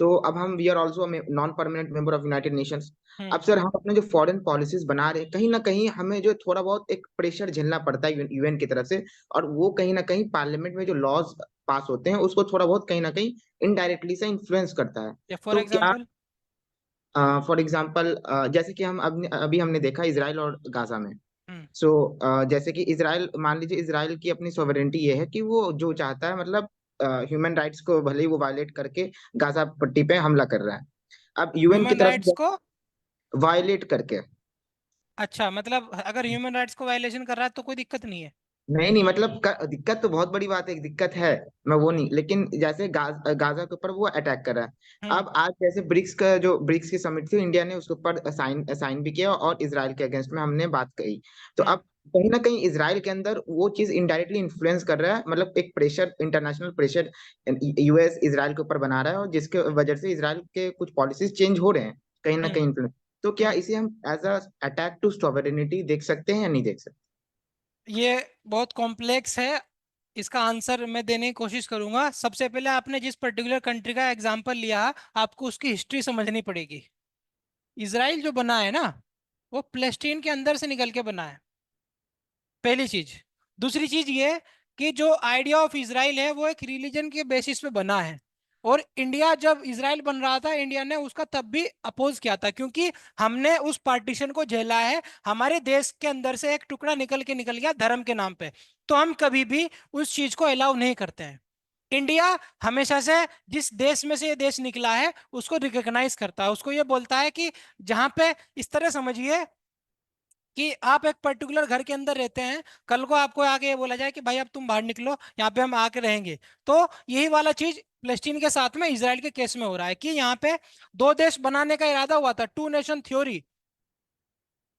S2: तो अब हम we are also non permanent member of United Nations.
S1: Hmm.
S2: अब सर हम अपने जो फॉरेन पॉलिसीज बना रहे हैं, कहीं ना कहीं हमें जो थोड़ा बहुत एक प्रेशर झेलना पड़ता है यूएन की तरफ से, और वो कहीं ना कहीं पार्लियामेंट में जो लॉज पास होते हैं उसको थोड़ा बहुत कहीं ना कहीं इनडायरेक्टली से इन्फ्लुएंस करता है।
S1: या फॉर
S2: तो क्या,
S1: एग्जांपल।
S2: फॉर एग्जाम्पल जैसे कि हम अभी हमने देखा इसराइल और गाजा में।
S1: हम्म।
S2: सो जैसे कि इसराइल, मान लीजिए इसराइल की अपनी सॉवरेनिटी ये है कि वो जो चाहता है मतलब ह्यूमन राइट्स को भले ही वो वायलेट करके गाजा पट्टी पे हमला कर रहा है, अब यूएन की
S1: ह्यूमन
S2: तरफ
S1: राइट्स
S2: से
S1: को,
S2: वायलेट करके।
S1: अच्छा मतलब अगर ह्यूमन राइट्स को वायलेशन कर रहा है तो कोई दिक्कत नहीं है।
S2: नहीं नहीं मतलब दिक्कत तो बहुत बड़ी बात है, एक दिक्कत है, मैं वो नहीं, लेकिन जैसे गाजा के ऊपर वो अटैक कर रहा है।
S1: हम्म।
S2: अब आज जैसे ब्रिक्स का जो ब्रिक्स की समिट थी, इंडिया ने उसके ऊपर साइन साइन भी किया और इसराइल के अगेंस्ट में हमने बात कही। तो
S1: हम्म।
S2: अब कहीं ना कहीं इसराइल के अंदर वो चीज इनडायरेक्टली इन्फ्लुएंस कर रहा है, मतलब एक pressure, international pressure US Israel के ऊपर बना रहा है, और जिसके वजह से इसराइल के कुछ पॉलिसीज चेंज हो रहे हैं, कहीं ना
S1: हम्म।
S2: कहीं influence। तो क्या
S1: हम्म।
S2: इसे हम as a attack to sovereignty देख सकते हैं या नहीं देख सकते?
S1: ये बहुत कॉम्प्लेक्स है। इसका आंसर मैं देने की कोशिश करूंगा। सबसे पहले आपने जिस पर्टिकुलर कंट्री का एग्जांपल लिया, आपको उसकी हिस्ट्री समझनी पड़ेगी। इसराइल जो बना है ना, वो प्लेस्टीन के अंदर से निकल के बना है, पहली चीज। दूसरी चीज ये कि जो आइडिया ऑफ इसराइल है वो एक रिलीजन के बेसिस पे बना है। और इंडिया जब इसराइल बन रहा था, इंडिया ने उसका तब भी अपोज किया था, क्योंकि हमने उस पार्टीशन को झेला है। हमारे देश के अंदर से एक टुकड़ा निकल गया धर्म के नाम पे, तो हम कभी भी उस चीज को अलाउ नहीं करते हैं। इंडिया हमेशा से जिस देश में से ये देश निकला है उसको रिकॉग्नाइज करता है, उसको ये बोलता है कि जहां पे, इस तरह समझिए कि आप एक पर्टिकुलर घर के अंदर रहते हैं, कल को आपको आके ये बोला जाए कि भाई अब तुम बाहर निकलो, यहाँ पे हम आके रहेंगे। तो यही वाला चीज प्लेस्टीन के साथ में इसराइल के केस में हो रहा है कि यहाँ पे दो देश बनाने का इरादा हुआ था, टू नेशन थ्योरी,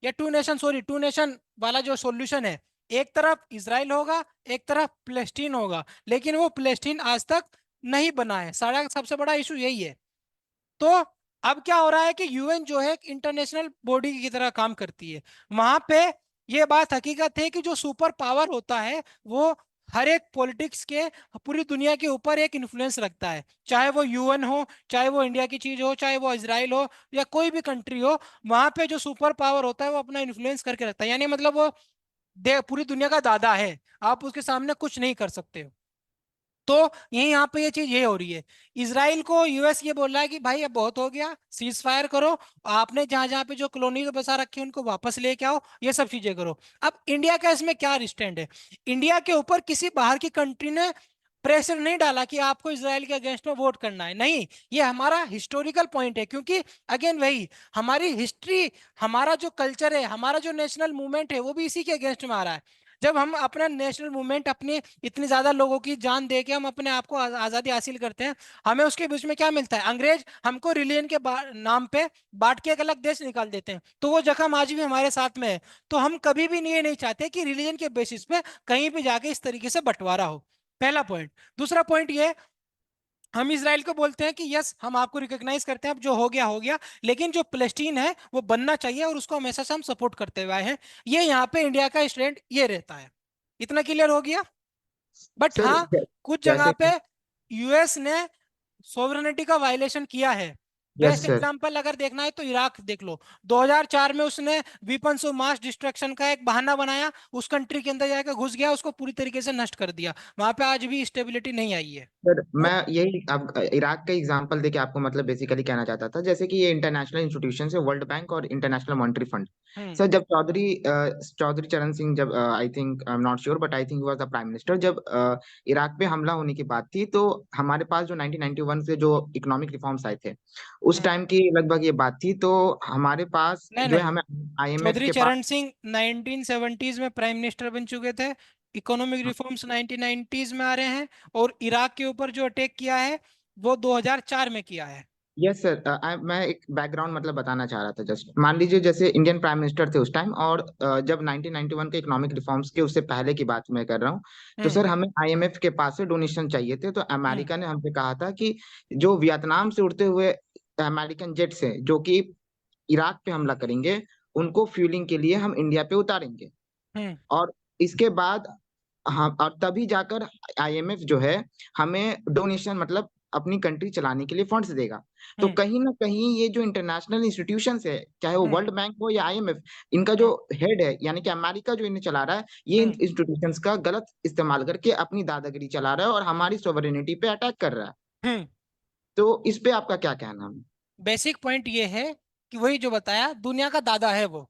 S1: या two nation, sorry, two nation वाला जो सॉल्यूशन है, एक तरफ इसराइल होगा, एक तरफ प्लेस्टीन होगा, लेकिन वो प्लेस्टीन आज तक नहीं बना है। सारा सबसे बड़ा इशू यही है। तो अब क्या हो रहा है कि यूएन जो है एक इंटरनेशनल बॉडी की तरह काम करती है। वहां पे ये बात हकीकत है कि जो सुपर पावर होता है वो हर एक पॉलिटिक्स के, पूरी दुनिया के ऊपर एक इन्फ्लुएंस रखता है, चाहे वो यूएन हो, चाहे वो इंडिया की चीज हो, चाहे वो इसराइल हो, या कोई भी कंट्री हो। वहां पे जो सुपर पावर होता है वो अपना इन्फ्लुएंस करके रखता है, यानी मतलब वो पूरी दुनिया का दादा है, आप उसके सामने कुछ नहीं कर सकते हो। तो यही यहाँ पे ये चीज ये हो रही है। इसराइल को यूएस ये बोल रहा है कि भाई अब बहुत हो गया, सीज फायर करो, आपने जहां जहां पे जो कॉलोनी बसा रखी है उनको वापस लेके आओ, ये सब चीजें करो। अब इंडिया का इसमें क्या स्टैंड है? इंडिया के ऊपर किसी बाहर की कंट्री ने प्रेशर नहीं डाला कि आपको इसराइल के अगेंस्ट में वोट करना है, नहीं। ये हमारा हिस्टोरिकल पॉइंट है, क्योंकि अगेन वही हमारी हिस्ट्री, हमारा जो कल्चर है, हमारा जो नेशनल मूवमेंट है, वो भी इसी के अगेंस्ट में आ रहा है। जब हम अपना नेशनल मूवमेंट, अपनी इतनी ज्यादा लोगों की जान दे के हम अपने आप को आजादी हासिल करते हैं, हमें उसके बीच में क्या मिलता है? अंग्रेज हमको रिलीजन के नाम पे बांट के एक अलग देश निकाल देते हैं, तो वो जख्म आज भी हमारे साथ में है। तो हम कभी भी ये नहीं चाहते कि रिलीजन के बेसिस पे कहीं भी जाके इस तरीके से बंटवारा हो। पहला पॉइंट। दूसरा पॉइंट ये, हम इसराइल को बोलते हैं कि यस हम आपको रिकॉग्नाइज करते हैं, अब जो हो गया हो गया, लेकिन जो फलस्तीन है वो बनना चाहिए और उसको हमेशा से हम सपोर्ट करते हुए आए हैं। ये यहाँ पे इंडिया का स्टैंड ये रहता है। इतना क्लियर हो गया। बट
S2: सर
S1: हाँ, कुछ जगह
S2: जैसे
S1: पे
S2: कि
S1: यूएस ने सोवरेनिटी का वायलेशन किया है।
S2: Yes
S1: best
S2: sir.
S1: एग्जांपल अगर देखना है तो इराक देख लो। 2004 में उसने वीपन्स ऑफ मास डिस्ट्रक्शन का एक बहाना बनाया, उस कंट्री के अंदर जाकर घुस गया, उसको पूरी तरीके से नष्ट कर दिया। वहां पे आज भी स्टेबिलिटी नहीं आई है।
S2: सर मैं
S1: वो
S2: यही अब इराक का एग्जांपल देके आपको मतलब बेसिकली कहना चाहता था, जैसे कि ये इंटरनेशनल इंस्टीट्यूशन है, वर्ल्ड बैंक और इंटरनेशनल मॉनेटरी फंड।
S1: हम्म
S2: सर जब चौधरी चरण सिंह, जब I think I am not sure but I think he was the prime minister, जब इराक पे हमला होने की बात थी, तो हमारे पास जो 1991 से जो इकोनॉमिक रिफॉर्म्स आए थे, उस
S1: हम्म
S2: टाइम की लगभग ये बात थी, तो हमारे पास
S1: नहीं
S2: जो है
S1: नहीं,
S2: हमें आईएमएफ
S1: चौधरी
S2: के पास।
S1: चरण सिंह 1970s में प्राइम मिनिस्टर बन चुके थे। इकोनॉमिक रिफॉर्म्स 1990s में आ रहे हैं। और इराक के ऊपर जो अटैक किया है वो 2004 में किया है।
S2: यस सर, मैं एक बैकग्राउंड मतलब बताना चाह रहा था। जस्ट मान लीजिए जैसे इंडियन प्राइम मिनिस्टर थे उस टाइम, और जब 1991 के इकोनॉमिक रिफॉर्म्स के उससे पहले की बात मैं कर रहा हूँ, तो
S1: हम्म
S2: सर हमें आईएमएफ के पास से डोनेशन चाहिए थे। तो
S1: हम्म
S2: अमेरिका ने हमसे कहा था कि जो वियतनाम से उड़ते हुए अमेरिकन जेट्स हैं जो कि इराक पे हमला करेंगे, उनको फ्यूलिंग के लिए हम इंडिया पे उतारेंगे।
S1: हम्म
S2: और इसके बाद हाँ, और तभी जाकर आईएमएफ जो है हमें डोनेशन मतलब अपनी कंट्री चलाने के लिए फंड्स देगा। तो
S1: हम्म
S2: कहीं ना कहीं ये जो इंटरनेशनल इंस्टीट्यूशंस है, चाहे वो
S1: हम्म
S2: वर्ल्ड बैंक हो या आईएमएफ, इनका जो
S1: हम्म
S2: हेड है यानी कि अमेरिका जो इन्हें चला रहा है, ये
S1: हम्म
S2: इंस्टीट्यूशंस का गलत इस्तेमाल करके अपनी दादागिरी चला रहा है और हमारी सोवरेनिटी पे अटैक कर रहा है।
S1: हम्म
S2: तो इस पे आपका क्या कहना है?
S1: बेसिक पॉइंट ये है कि वही जो बताया, दुनिया का दादा है वो।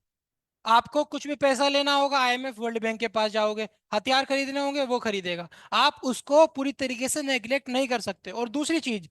S1: आपको कुछ भी पैसा लेना होगा, आईएमएफ वर्ल्ड बैंक के पास जाओगे, हथियार खरीदने होंगे वो खरीदेगा। आप उसको पूरी तरीके से नेग्लेक्ट नहीं कर सकते। और दूसरी चीज,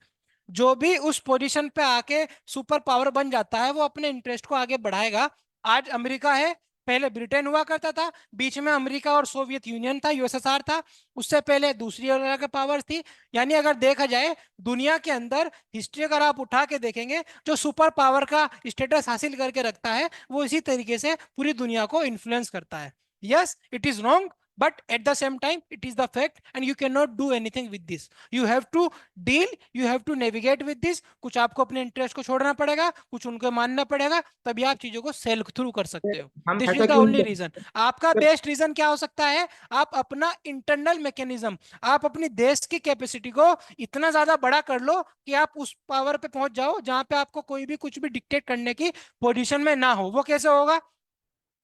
S1: जो भी उस पोजीशन पे आके सुपर पावर बन जाता है वो अपने इंटरेस्ट को आगे बढ़ाएगा। आज अमेरिका है, पहले ब्रिटेन हुआ करता था, बीच में अमेरिका और सोवियत यूनियन था, यूएसएसआर था, उससे पहले दूसरी अलग पावर्स थी। यानी अगर देखा जाए दुनिया के अंदर हिस्ट्री अगर आप उठा के देखेंगे, जो सुपर पावर का स्टेटस हासिल करके रखता है वो इसी तरीके से पूरी दुनिया को इन्फ्लुएंस करता है। Yes it is wrong, but at the same time it is the fact and you cannot do anything with this. You have to deal, you have to navigate with this. कुछ आपको अपने interest को छोड़ना पड़ेगा, कुछ उनको मानना पड़ेगा, तभी आप चीजों को सेल थ्रू कर सकते हो।
S2: हम
S1: दिस इज
S2: ऐसा
S1: द
S2: क्यों
S1: ओनली
S2: नहीं
S1: रीजन।
S2: कर
S1: आपका
S2: सर?
S1: बेस्ट रीजन क्या हो सकता है? आप अपना इंटरनल मैकेनिज्म, आप अपनी देश की कैपेसिटी को इतना ज्यादा बड़ा कर लो कि आप उस पावर पे पहुंच जाओ जहां पे आपको कोई भी कुछ भी डिक्टेट करने की पोजीशन में ना हो। वो कैसे होगा?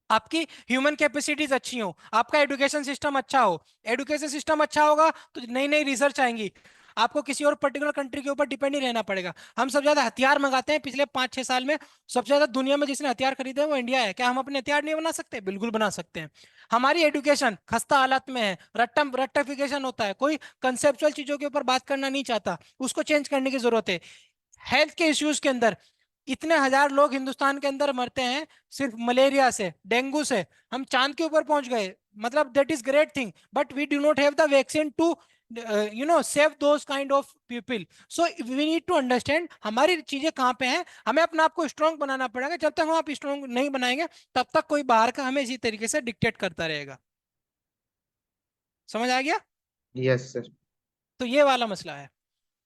S1: आपकी ह्यूमन कैपेसिटीज अच्छी हो, आपका एजुकेशन सिस्टम अच्छा हो। एजुकेशन सिस्टम अच्छा होगा तो नई नई रिसर्च आएंगी, आपको किसी और पर्टिकुलर कंट्री के ऊपर डिपेंड नहीं रहना पड़ेगा। हम सब ज्यादा हथियार मंगाते हैं पिछले 5-6 साल में, सबसे ज्यादा दुनिया में जिसने हथियार खरीदे हैं वो इंडिया है। क्या हम अपने हथियार नहीं बना सकते? बिल्कुल बना सकते हैं। हमारी एजुकेशन खस्ता हालत में है, रट्टाफिकेशन होता है, कोई कंसेप्चुअल चीजों के ऊपर बात करना नहीं चाहता, उसको चेंज करने की जरूरत है। हेल्थ के इश्यूज के अंदर इतने हजार लोग हिंदुस्तान के अंदर मरते हैं सिर्फ मलेरिया से, डेंगू से। हम चांद के ऊपर पहुंच गए, मतलब that is great thing, but we do not have the vaccine to save those kind of people. So we need to understand हमारी चीजें कहाँ पे हैं। हमें अपने आप को स्ट्रांग बनाना पड़ेगा। जब तक हम आप स्ट्रांग नहीं बनाएंगे तब तक कोई बाहर का हमें इसी तरीके से डिक्टेट करता रहेगा। समझ आ गया?
S2: Yes sir.
S1: तो ये वाला मसला है।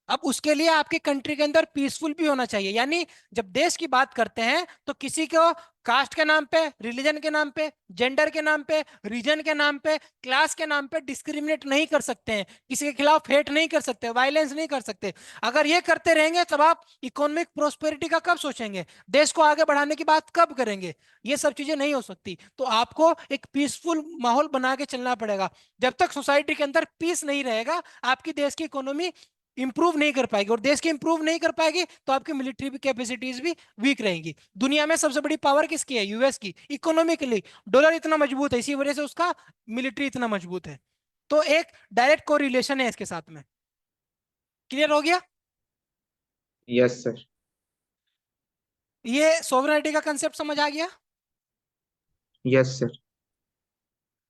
S1: अब उसके लिए आपकी कंट्री के अंदर पीसफुल भी होना चाहिए। यानी जब देश की बात करते हैं तो किसी को कास्ट के नाम पे, रिलीजन के नाम पे, जेंडर के नाम पे, रीजन के नाम पे, क्लास के नाम पे डिस्क्रिमिनेट नहीं कर सकते हैं, किसी के खिलाफ हेट नहीं कर सकते, वायलेंस नहीं कर सकते। अगर ये करते रहेंगे तब आप इकोनॉमिक प्रोस्पेरिटी का कब सोचेंगे? देश को आगे बढ़ाने की बात कब करेंगे? ये सब चीजें नहीं हो सकती। तो आपको एक पीसफुल माहौल बना के चलना पड़ेगा। जब तक सोसाइटी के अंदर पीस नहीं रहेगा आपकी देश की इकोनॉमी इंप्रूव नहीं कर पाएगी, और देश की इंप्रूव नहीं कर पाएगी तो आपकी मिलिट्री भी कैपेसिटीज भी वीक रहेंगी। दुनिया में सबसे बड़ी पावर किसकी है? यूएस की। इकोनॉमिकली डॉलर इतना मजबूत है, इसी वजह से उसका मिलिट्री इतना मजबूत है। तो एक डायरेक्ट कोरिलेशन है इसके साथ में। क्लियर हो गया?
S2: Yes sir.
S1: ये सोवरेनिटी का कंसेप्ट समझ आ गया?
S2: Yes sir.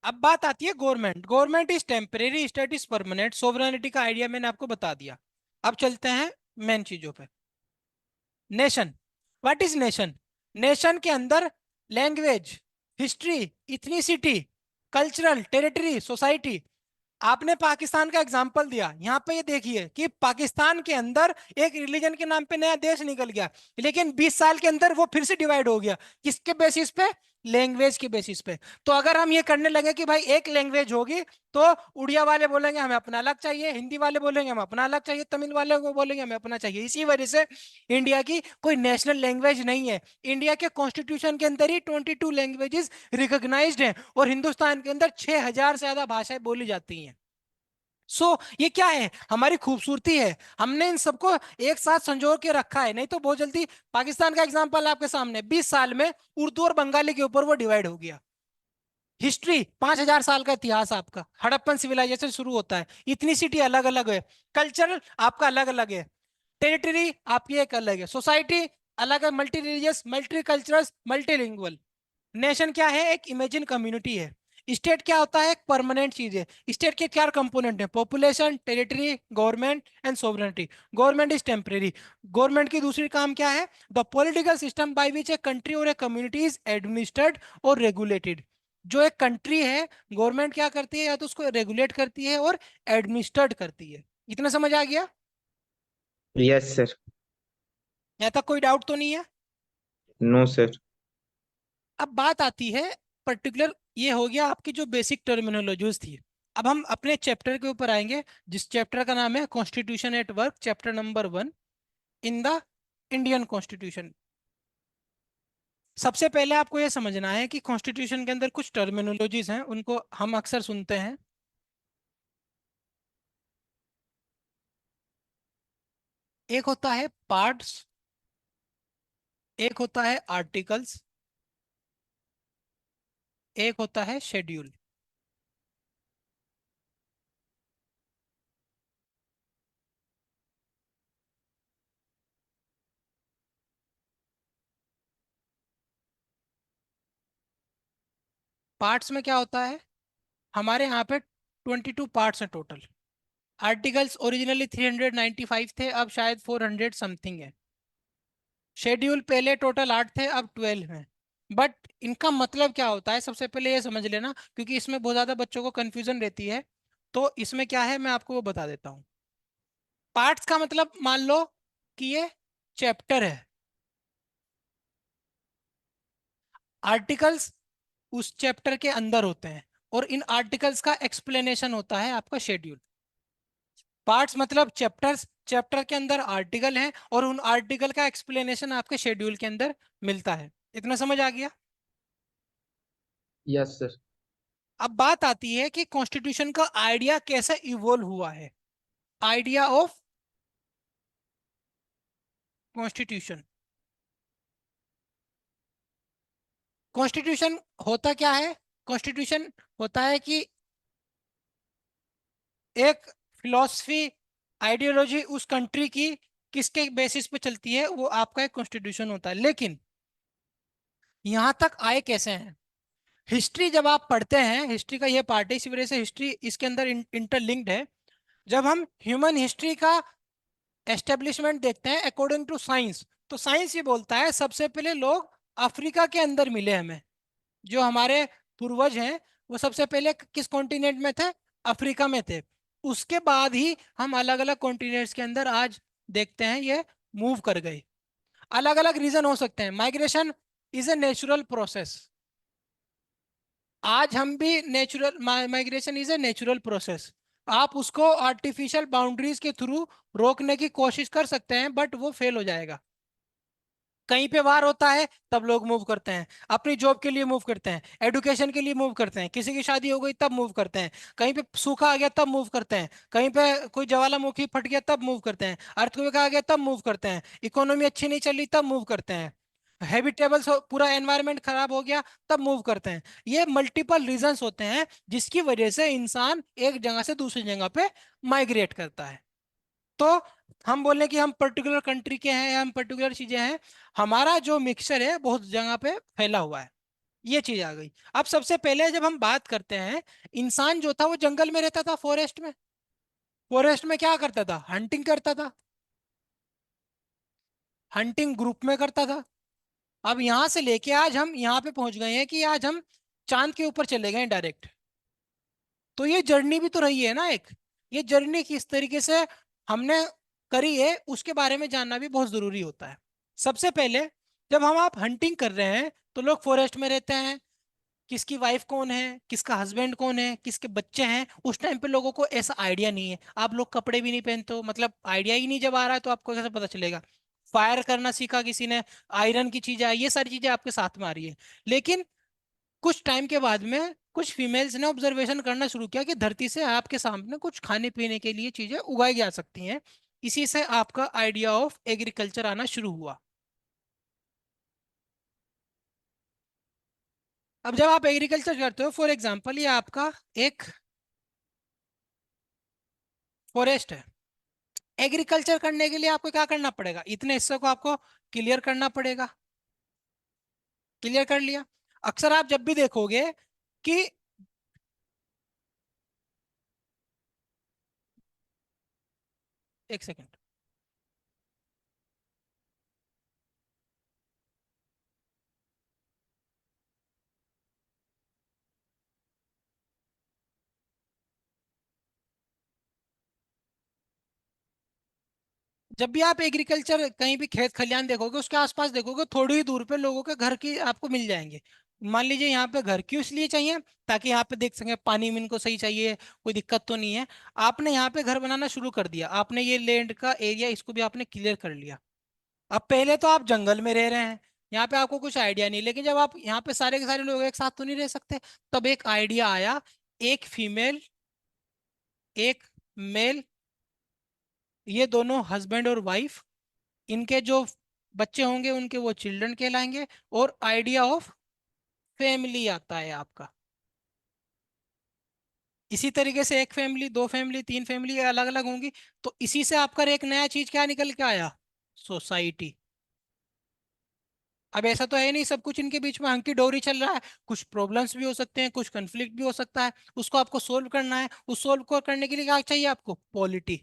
S1: अब बात आती है government. Government is temporary, state is permanent. Sovereignty का आइडिया मैंने आपको बता दिया। अब चलते हैं मेन चीजों पे। Nation, what is nation? Nation के अंदर language, history, ethnicity, cultural, territory, society. आपने पाकिस्तान का एग्जाम्पल दिया, यहाँ पे ये देखिए कि पाकिस्तान के अंदर एक रिलीजन के नाम पे नया देश निकल गया, लेकिन 20 साल के अंदर वो फिर से डिवाइड हो गया। किसके बेसिस पे? लैंग्वेज के बेसिस पे। तो अगर हम ये करने लगे कि भाई एक लैंग्वेज होगी, तो उड़िया वाले बोलेंगे हमें अपना अलग चाहिए, हिंदी वाले बोलेंगे हमें अपना अलग चाहिए, तमिल वाले को बोलेंगे हमें अपना चाहिए। इसी वजह से इंडिया की कोई नेशनल लैंग्वेज नहीं है। इंडिया के कॉन्स्टिट्यूशन के अंदर ही 22 लैंग्वेजेस रिकॉग्नाइज्ड हैं, और हिंदुस्तान के अंदर 6,000 से ज्यादा भाषाएं बोली जाती हैं। ये क्या है? हमारी खूबसूरती है। हमने इन सबको एक साथ संजो के रखा है, नहीं तो बहुत जल्दी। पाकिस्तान का एग्जांपल आपके सामने, 20 साल में उर्दू और बंगाली के ऊपर वो डिवाइड हो गया। हिस्ट्री, 5,000 साल का इतिहास आपका, हड़प्पन सिविलाइजेशन शुरू होता है। इथनिसिटी अलग अलग है, कल्चर आपका अलग अलग है, टेरिटरी आपकी एक अलग है, सोसाइटी अलग है, multi religious, multi cultural, multilingual. Nation क्या है? एक इमेजिन कम्युनिटी है। स्टेट क्या होता है? एक परमानेंट चीज है। स्टेट के चार कंपोनेंट है: population, territory, government and sovereignty. Government is temporary. Government की दूसरी काम क्या है? The political system by which a country और ए कम्युनिटी इज एडमिनिस्ट्रेड और रेगुलेटेड। जो एक कंट्री है, गवर्नमेंट क्या करती है? या तो उसको रेगुलेट करती है और एडमिनिस्ट्रेट करती है। इतना समझ आ गया?
S2: Yes sir.
S1: यहाँ तक कोई डाउट तो नहीं है?
S2: No sir.
S1: अब बात आती है पर्टिकुलर, ये हो गया आपकी जो बेसिक टर्मिनोलॉजीज थी। अब हम अपने चैप्टर के ऊपर आएंगे, जिस चैप्टर का नाम है constitution at work, chapter number 1 in the Indian constitution. सबसे पहले आपको यह समझना है कि कॉन्स्टिट्यूशन के अंदर कुछ टर्मिनोलॉजीज हैं, उनको हम अक्सर सुनते हैं। एक होता है पार्ट्स, एक होता है आर्टिकल्स, एक होता है शेड्यूल। पार्ट्स में क्या होता है? हमारे यहाँ पे 22 पार्ट्स हैं टोटल। आर्टिकल्स ओरिजिनली 395 थे, अब शायद 400 समथिंग है। शेड्यूल पहले टोटल 8 थे, अब 12 हैं। बट इनका मतलब क्या होता है, सबसे पहले ये समझ लेना, क्योंकि इसमें बहुत ज्यादा बच्चों को कंफ्यूजन रहती है। तो इसमें क्या है, मैं आपको वो बता देता हूँ। पार्ट्स का मतलब मान लो कि ये चैप्टर है। आर्टिकल्स उस चैप्टर के अंदर होते हैं, और इन आर्टिकल्स का एक्सप्लेनेशन होता है आपका शेड्यूल। पार्ट्स मतलब चैप्टर्स, चैप्टर के अंदर आर्टिकल हैं, और उन आर्टिकल का एक्सप्लेनेशन आपके शेड्यूल के अंदर मिलता है। इतना समझ आ गया?
S2: Yes sir.
S1: अब बात आती है कि कॉन्स्टिट्यूशन का आइडिया कैसे इवोल्व हुआ है। Idea of constitution. कॉन्स्टिट्यूशन होता क्या है? कॉन्स्टिट्यूशन होता है कि एक फिलॉसफी, आइडियोलॉजी उस कंट्री की किसके बेसिस पे चलती है, वो आपका एक कॉन्स्टिट्यूशन होता है। लेकिन यहां तक आए कैसे हैं? हिस्ट्री जब आप पढ़ते हैं, हिस्ट्री का ये पार्ट है, इसी वजह से हिस्ट्री इसके अंदर इंटरलिंक्ड है। जब हम ह्यूमन हिस्ट्री का एस्टेब्लिशमेंट देखते हैं अकॉर्डिंग टू साइंस, तो साइंस ये बोलता है सबसे पहले लोग अफ्रीका के अंदर मिले हमें। जो हमारे पूर्वज हैं, वो सबसे पहले किस कॉन्टिनेंट में थे? अफ्रीका में थे। उसके बाद ही हम अलग अलग कॉन्टिनेंट्स के अंदर आज देखते हैं ये मूव कर गए। अलग अलग रीजन हो सकते हैं। Migration is a natural process. आज हम भी natural, migration is a natural process. आप उसको आर्टिफिशियल बाउंड्रीज के थ्रू रोकने की कोशिश कर सकते हैं, बट वो फेल हो जाएगा। कहीं पे वार होता है तब लोग मूव करते हैं, अपनी जॉब के लिए मूव करते हैं, एडुकेशन के लिए मूव करते हैं, किसी की शादी हो गई तब मूव करते हैं, कहीं पे सूखा आ गया तब मूव करते हैं, कहीं पे कोई ज्वालामुखी फट गया तब मूव करते हैं, अर्थक्वेक आ गया तब मूव करते हैं, इकोनॉमी अच्छी नहीं चल रही तब मूव करते हैं, हैबिटेबल पूरा एनवायरनमेंट खराब हो गया तब मूव करते हैं। ये मल्टीपल रीजंस होते हैं जिसकी वजह से इंसान एक जगह से दूसरी जगह पे माइग्रेट करता है। तो हम बोलें कि हम पर्टिकुलर कंट्री के हैं या हम पर्टिकुलर चीजें हैं, हमारा जो मिक्सचर है बहुत जगह पे फैला हुआ है। ये चीज आ गई। अब सबसे पहले जब हम बात करते हैं, इंसान जो था वो जंगल में रहता था, फॉरेस्ट में। फॉरेस्ट में क्या करता था? हंटिंग करता था। हंटिंग ग्रुप में करता था। अब यहां से लेके आज हम यहाँ पे पहुंच गए हैं कि आज हम चांद के ऊपर चले गए डायरेक्ट। तो ये जर्नी भी तो रही है ना एक। ये जर्नी किस तरीके से हमने करी है उसके बारे में जानना भी बहुत जरूरी होता है। सबसे पहले, जब हम आप हंटिंग कर रहे हैं तो लोग फॉरेस्ट में रहते हैं। किसकी वाइफ कौन है, किसका हस्बैंड कौन है, किसके बच्चे हैं, उस टाइम पे लोगों को ऐसा आइडिया नहीं है। आप लोग कपड़े भी नहीं पहनते हो, मतलब आइडिया ही नहीं जब आ रहा है तो आपको कैसे पता चलेगा? फायर करना सीखा किसी ने, आयरन की चीजें आई, ये सारी चीजें आपके साथ में आ रही है। लेकिन कुछ टाइम के बाद में कुछ फीमेल्स ने ऑब्जर्वेशन करना शुरू किया कि धरती से आपके सामने कुछ खाने पीने के लिए चीजें उगाई जा सकती हैं। इसी से आपका आइडिया ऑफ एग्रीकल्चर आना शुरू हुआ। अब जब आप एग्रीकल्चर करते हो, फॉर एग्जांपल ये आपका एक फॉरेस्ट है। एग्रीकल्चर करने के लिए आपको क्या करना पड़ेगा? इतने हिस्से को आपको क्लियर करना पड़ेगा। क्लियर कर लिया। अक्सर आप जब भी देखोगे कि, एक सेकंड, जब भी आप एग्रीकल्चर कहीं भी खेत खलियान देखोगे, उसके आसपास देखोगे थोड़ी ही दूर पे लोगों के घर की आपको मिल जाएंगे। मान लीजिए यहाँ पे घर क्यों इसलिए चाहिए, ताकि यहाँ पे देख सकें पानी में इनको सही चाहिए, कोई दिक्कत तो नहीं है। आपने यहाँ पे घर बनाना शुरू कर दिया, आपने ये लैंड का एरिया इसको भी आपने क्लियर कर लिया। अब पहले तो आप जंगल में रह रहे हैं, यहाँ पे आपको कुछ आइडिया नहीं, लेकिन जब आप यहाँ पे सारे के सारे लोग एक साथ तो नहीं रह सकते। तब एक आइडिया आया, एक फीमेल, एक मेल, ये दोनों हस्बैंड और वाइफ, इनके जो बच्चे होंगे उनके वो चिल्ड्रन कहलाएंगे। और आइडिया ऑफ फैमिली आता है आपका। इसी तरीके से एक फैमिली, दो फैमिली, तीन फैमिली अलग अलग होंगी। तो इसी से आपका एक नया चीज क्या निकल के आया? सोसाइटी। अब ऐसा तो है नहीं सब कुछ इनके बीच में हंकी डोरी चल रहा है। कुछ प्रॉब्लम्स भी हो सकते हैं, कुछ कंफ्लिक्ट भी हो सकता है। उसको आपको सोल्व करना है। उस सोल्व को करने के लिए क्या चाहिए आपको? पॉलिटी।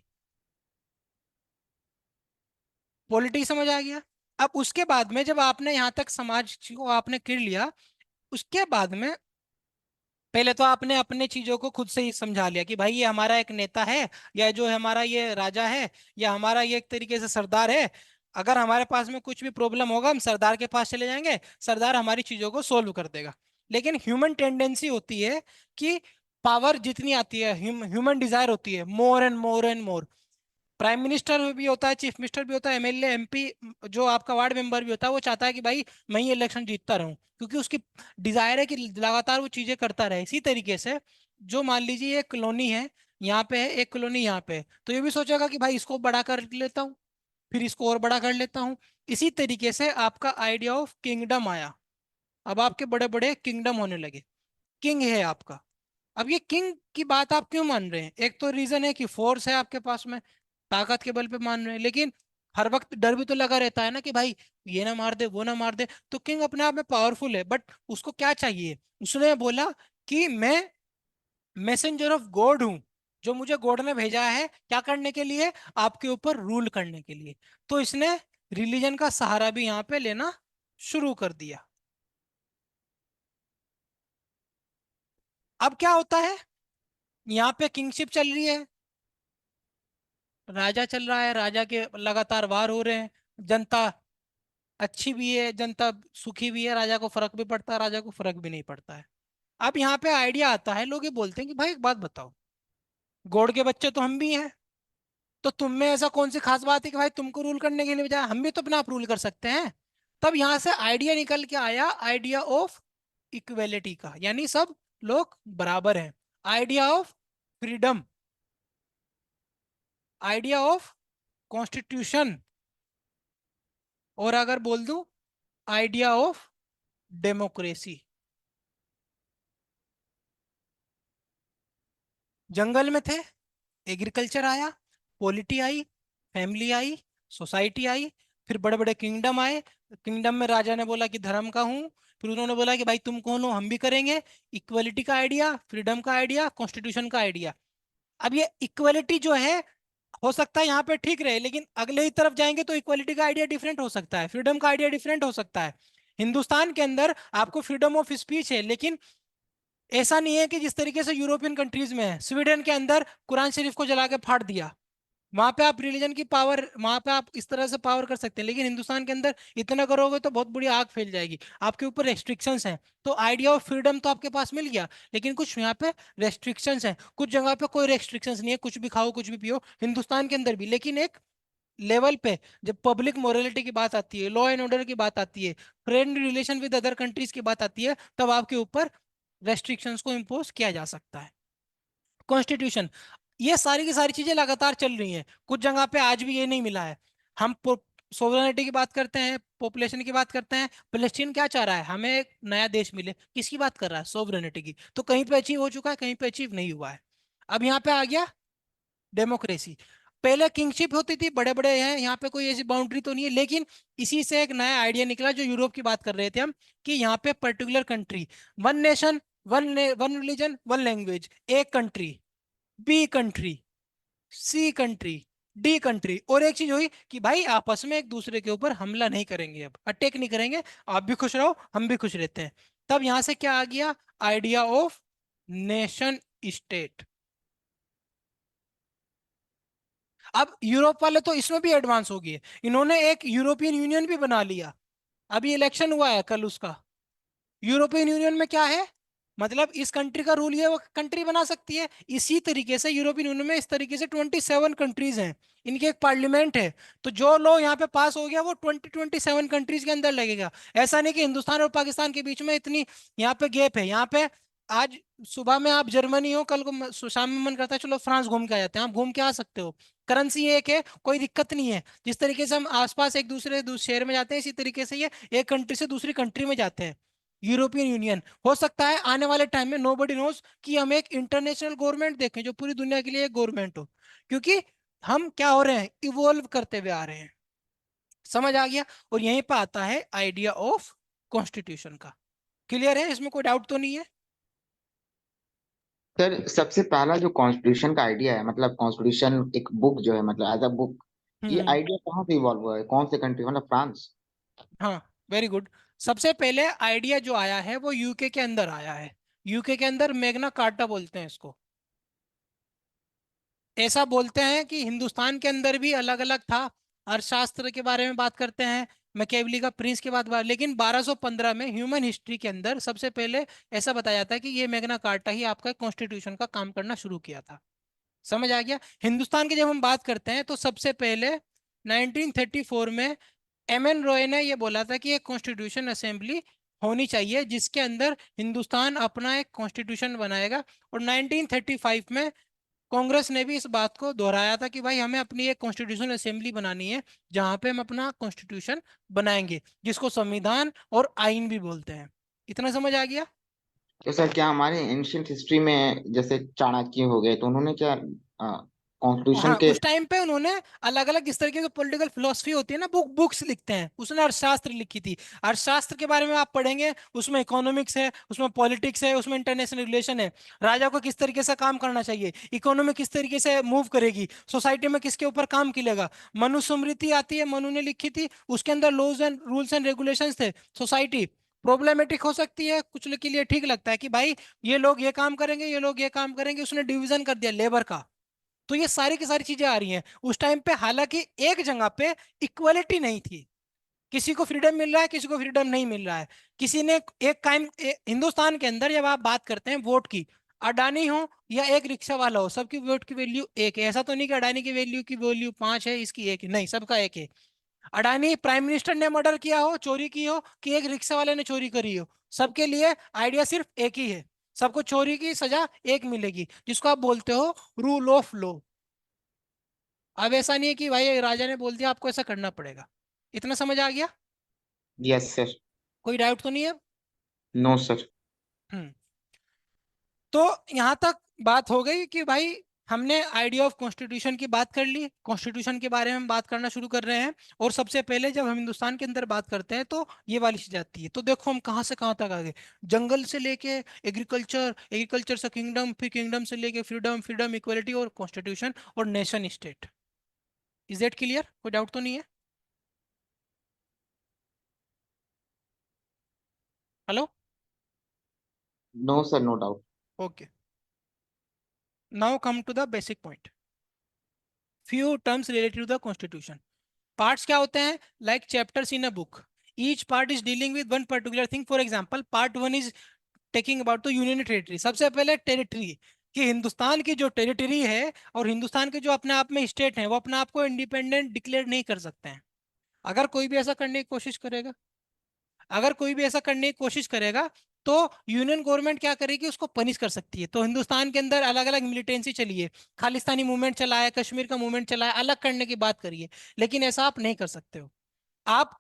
S1: पॉलिटी समझ आ गया। अब उसके बाद में जब आपने यहाँ तक समाज को आपने कर लिया, उसके बाद में पहले तो आपने अपने चीजों को खुद से ही समझा लिया कि भाई ये हमारा एक नेता है, या जो है हमारा ये राजा है, या हमारा ये एक तरीके से सरदार है। अगर हमारे पास में कुछ भी प्रॉब्लम होगा हम सरदार के पास चले जाएंगे, सरदार हमारी चीजों को सोल्व कर देगा। लेकिन ह्यूमन टेंडेंसी होती है कि पावर जितनी आती है, ह्यूमन डिजायर होती है more and more and more. Prime minister भी होता है, चीफ मिनिस्टर भी होता है, एमएलए एमपी, जो आपका वार्ड मेंबर भी होता है, वो चाहता है कि भाई मैं ये इलेक्शन जीतता रहूं, क्योंकि उसकी डिजायर है कि लगातार वो चीजें करता रहे। इसी तरीके से जो मान लीजिए एक कॉलोनी है, यहाँ पे है एक कॉलोनी, यहाँ पे है, तो ये भी सोचेगा कि भाई इसको बड़ा कर लेता हूँ, फिर इसको और बड़ा कर लेता हूँ। इसी तरीके से आपका आइडिया ऑफ किंगडम आया। अब आपके बड़े बड़े किंगडम होने लगे। किंग है आपका। अब ये किंग की बात आप क्यों मान रहे हैं? एक तो रीजन है कि फोर्स है आपके पास में, ताकत के बल पे मान रहे हैं। लेकिन हर वक्त डर भी तो लगा रहता है ना कि भाई ये ना मार दे, वो ना मार दे। तो किंग अपने आप में पावरफुल है, बट उसको क्या चाहिए? उसने बोला कि मैं मैसेंजर ऑफ गॉड हूं, जो मुझे गॉड ने भेजा है क्या करने के लिए? आपके ऊपर रूल करने के लिए। तो इसने रिलीजन का सहारा भी यहाँ पे लेना शुरू कर दिया। अब क्या होता है? यहाँ पे किंगशिप चल रही है, राजा चल रहा है, राजा के लगातार वार हो रहे हैं। जनता अच्छी भी है, जनता सुखी भी है, राजा को फर्क भी पड़ता है, राजा को फर्क भी नहीं पड़ता है। अब यहाँ पे आइडिया आता है, लोग ये बोलते हैं कि भाई एक बात बताओ, गॉड के बच्चे तो हम भी हैं, तो तुम में ऐसा कौन सी खास बात है कि भाई तुमको रूल करने के लिए बजाय हम भी तो अपना आप रूल कर सकते हैं। तब यहाँ से आइडिया निकल के आया, आइडिया ऑफ इक्वेलिटी का, यानी सब लोग बराबर हैं। Idea of freedom, idea of constitution, और अगर बोल दूं आइडिया ऑफ डेमोक्रेसी। जंगल में थे, एग्रीकल्चर आया, polity I, family I, society I, फिर बड़े बड़े किंगडम आए। किंगडम में राजा ने बोला कि धर्म का हूँ, फिर उन्होंने बोला कि भाई तुम कौन हो, हम भी करेंगे। इक्वलिटी का आइडिया, फ्रीडम का आइडिया, कॉन्स्टिट्यूशन का आइडिया। अब ये इक्वलिटी जो है, हो सकता है यहाँ पे ठीक रहे, लेकिन अगले ही तरफ जाएंगे तो इक्वलिटी का आइडिया डिफरेंट हो सकता है, फ्रीडम का आइडिया डिफरेंट हो सकता है। हिंदुस्तान के अंदर आपको फ्रीडम ऑफ स्पीच है, लेकिन ऐसा नहीं है कि जिस तरीके से यूरोपियन कंट्रीज में है। स्वीडन के अंदर कुरान शरीफ को जला के फाड़ दिया, वहां पे आप रिलीजन की पावर, वहां पे आप इस तरह से पावर कर सकते हैं, लेकिन हिंदुस्तान के अंदर इतना करोगे तो बहुत बड़ी आग फैल जाएगी, आपके ऊपर रेस्ट्रिक्शंस हैं। तो आइडिया ऑफ फ्रीडम तो आपके पास मिल गया, लेकिन कुछ यहाँ पे रेस्ट्रिक्शंस हैं, कुछ जगह पे कोई रेस्ट्रिक्शंस नहीं है, कुछ भी खाओ कुछ भी पियो, हिंदुस्तान के अंदर भी। लेकिन एक लेवल पे जब पब्लिक मोरालिटी की बात आती है, लॉ एंड ऑर्डर की बात आती है, friendly relation with other countries की बात आती है, तब आपके ऊपर रेस्ट्रिक्शंस को इम्पोज किया जा सकता है। कॉन्स्टिट्यूशन, ये सारी की सारी चीजें लगातार चल रही हैं, कुछ जगह पे आज भी ये नहीं मिला है। हम सोवरेनिटी की बात करते हैं, पॉपुलेशन की बात करते हैं, पैलेस्टीन क्या चाह रहा है, हमें एक नया देश मिले, किसकी बात कर रहा है, सोवरेनिटी की। तो कहीं पे अचीव हो चुका है, कहीं पे अचीव नहीं हुआ है। अब यहाँ पे आ गया डेमोक्रेसी। पहले किंगशिप होती थी, बड़े बड़े हैं, यहाँ पे कोई ऐसी बाउंड्री तो नहीं है, लेकिन इसी से एक नया आइडिया निकला, जो यूरोप की बात कर रहे थे हम, कि यहाँ पे particular country, one nation, one religion, one language, एक कंट्री, बी कंट्री, सी कंट्री, डी कंट्री। और एक चीज हुई कि भाई आपस में एक दूसरे के ऊपर हमला नहीं करेंगे, अब अटैक नहीं करेंगे, आप भी खुश रहो हम भी खुश रहते हैं। तब यहां से क्या आ गया, आइडिया ऑफ नेशन स्टेट। अब यूरोप वाले तो इसमें भी एडवांस हो गए, इन्होंने एक यूरोपियन यूनियन भी बना लिया। अभी इलेक्शन हुआ है कल उसका। यूरोपियन यूनियन में क्या है, मतलब इस कंट्री का रूल ये वो कंट्री बना सकती है। इसी तरीके से यूरोपियन यूनियन में इस तरीके से 27 कंट्रीज हैं, इनकी एक पार्लियामेंट है। तो जो लॉ यहाँ पे पास हो गया वो 27 कंट्रीज के अंदर लगेगा। ऐसा नहीं कि हिंदुस्तान और पाकिस्तान के बीच में इतनी यहाँ पे गैप है। यहाँ पे आज सुबह में आप जर्मनी हो, कल को शाम में मन करता है चलो फ्रांस घूम के आ जाते हैं, आप घूम के आ सकते हो। करेंसी एक है, कोई दिक्कत नहीं है। जिस तरीके से हम आसपास एक दूसरे शहर में जाते हैं, इसी तरीके से ये एक कंट्री से दूसरी कंट्री में जाते हैं। यूरोपियन यूनियन हो सकता है आने वाले टाइम में, नोबडी नोज, कि हम एक इंटरनेशनल गवर्नमेंट देखें जो पूरी दुनिया के लिए एक गवर्नमेंट हो, क्योंकि हम क्या हो रहे हैं, इवोल्व करते हुए आ रहे हैं। समझ आ गया। और यहीं पर आता है आइडिया ऑफ कॉन्स्टिट्यूशन का। क्लियर है, इसमें कोई डाउट तो नहीं है?
S2: सर सबसे पहला जो कॉन्स्टिट्यूशन का आइडिया है, मतलब कॉन्स्टिट्यूशन एक बुक जो है, मतलब एज अ बुक, ये
S1: हम्म।
S2: आइडिया कहाँ से इवॉल्व हुआ है, कौन से कंट्री, मतलब फ्रांस?
S1: हाँ, वेरी गुड। सबसे पहले आइडिया जो आया है वो यूके के अंदर आया है। यूके के अंदर मैग्ना कार्टा बोलते हैं इसको। ऐसा बोलते हैं कि हिंदुस्तान के अंदर भी अलग अलग था। अर्थशास्त्र के बारे में बात करते हैं, मैकेवली का प्रिंस के बाद, लेकिन 1215 में ह्यूमन हिस्ट्री के अंदर सबसे पहले ऐसा बताया जाता है कि ये मैग्ना कार्टा ही आपका कॉन्स्टिट्यूशन का काम करना शुरू किया था। समझ आ गया। हिंदुस्तान की जब हम बात करते हैं तो सबसे पहले 1934 में एम एन रॉय ने ये बोला था कि एक कॉन्स्टिट्यूशन असेंबली होनी चाहिए जिसके अंदर हिंदुस्तान अपना एक कॉन्स्टिट्यूशन बनाएगा। और 1935 में कांग्रेस ने भी इस बात को दोहराया था कि भाई हमें अपनी एक कॉन्स्टिट्यूशन असेंबली बनानी है, जहां पे हम अपना कॉन्स्टिट्यूशन बनाएंगे, जिसको संविधान और आइन भी बोलते हैं। इतना समझ आ गया?
S2: तो सर क्या हमारे एंशियंट हिस्ट्री में जैसे चाणक्य हो गए, तो उन्होंने क्या कॉन्स्टिट्यूशन
S1: हाँ,
S2: के?
S1: उस टाइम पे उन्होंने अलग अलग इस तरीके की पॉलिटिकल फिलोसफी होती है ना, बुक्स लिखते हैं, उसने अर्थशास्त्र लिखी थी। अर्थशास्त्र के बारे में आप पढ़ेंगे, उसमें इकोनॉमिक्स है, उसमें पॉलिटिक्स है, उसमें इंटरनेशनल रिलेशन है, राजा को किस तरीके से काम करना चाहिए, इकोनॉमी किस तरीके से मूव करेगी, सोसाइटी में किसके ऊपर काम किलेगा। मनुस्मृति आती है, मनु ने लिखी थी, उसके अंदर laws and rules and regulations थे। सोसाइटी प्रॉब्लमेटिक हो सकती है, कुछ के लिए ठीक लगता है कि भाई ये लोग ये काम करेंगे, ये लोग ये काम करेंगे, उसने डिवीजन कर दिया लेबर का। तो ये सारी की सारी चीजें आ रही हैं उस टाइम पे। हालांकि एक जगह पे इक्वलिटी नहीं थी, किसी को फ्रीडम मिल रहा है, किसी को फ्रीडम नहीं मिल रहा है। किसी ने एक कायम हिंदुस्तान के अंदर जब आप बात करते हैं वोट की, अडानी हो या एक रिक्शा वाला हो, सबकी वोट की वैल्यू एक है। ऐसा तो नहीं कि अडानी की वैल्यू 5 है, इसकी एक है, नहीं, सबका एक है। अडानी प्राइम मिनिस्टर ने मर्डर किया हो, चोरी की हो, कि एक रिक्शा वाले ने चोरी करी हो, सबके लिए आइडिया सिर्फ एक ही है, सबको चोरी की सजा एक मिलेगी, जिसको आप बोलते हो रूल ऑफ लॉ। अब ऐसा नहीं है कि भाई राजा ने बोल दिया आपको ऐसा करना पड़ेगा। इतना समझ आ गया?
S2: Yes sir.
S1: कोई डाउट तो नहीं है?
S2: No sir.
S1: हम्म। तो यहां तक बात हो गई कि भाई हमने आइडिया ऑफ कॉन्स्टिट्यूशन की बात कर ली, कॉन्स्टिट्यूशन के बारे में हम बात करना शुरू कर रहे हैं। और सबसे पहले जब हम हिंदुस्तान के अंदर बात करते हैं तो ये वाली चीज आती है। तो देखो हम कहाँ से कहाँ तक आ गए, जंगल से लेके एग्रीकल्चर, एग्रीकल्चर से किंगडम, फिर किंगडम से लेके फ्रीडम, फ्रीडम इक्वलिटी और कॉन्स्टिट्यूशन और nation state. Is that clear? कोई डाउट तो नहीं है? Hello?
S2: No sir, no doubt.
S1: Okay, now come to the basic point, few terms related to the constitution. Parts क्या होते हैं? Like chapters in a book, each part is dealing with one particular thing. For example part one is taking about the union territory. सबसे पहले territory, कि हिंदुस्तान की जो territory है और हिंदुस्तान के जो अपने आप में स्टेट हैं वो अपने आप को इंडिपेंडेंट डिक्लेयर नहीं कर सकते हैं। अगर कोई भी ऐसा करने की कोशिश करेगा, अगर कोई भी ऐसा करने की कोशिश करेगा तो यूनियन गवर्नमेंट क्या करेगी, उसको पनिश कर सकती है। तो हिंदुस्तान के अंदर अलग अलग मिलिटेंसी चली है, खालिस्तानी मूवमेंट चला है, कश्मीर का मूवमेंट चला है, अलग करने की बात करिए, लेकिन ऐसा आप नहीं कर सकते हो। आप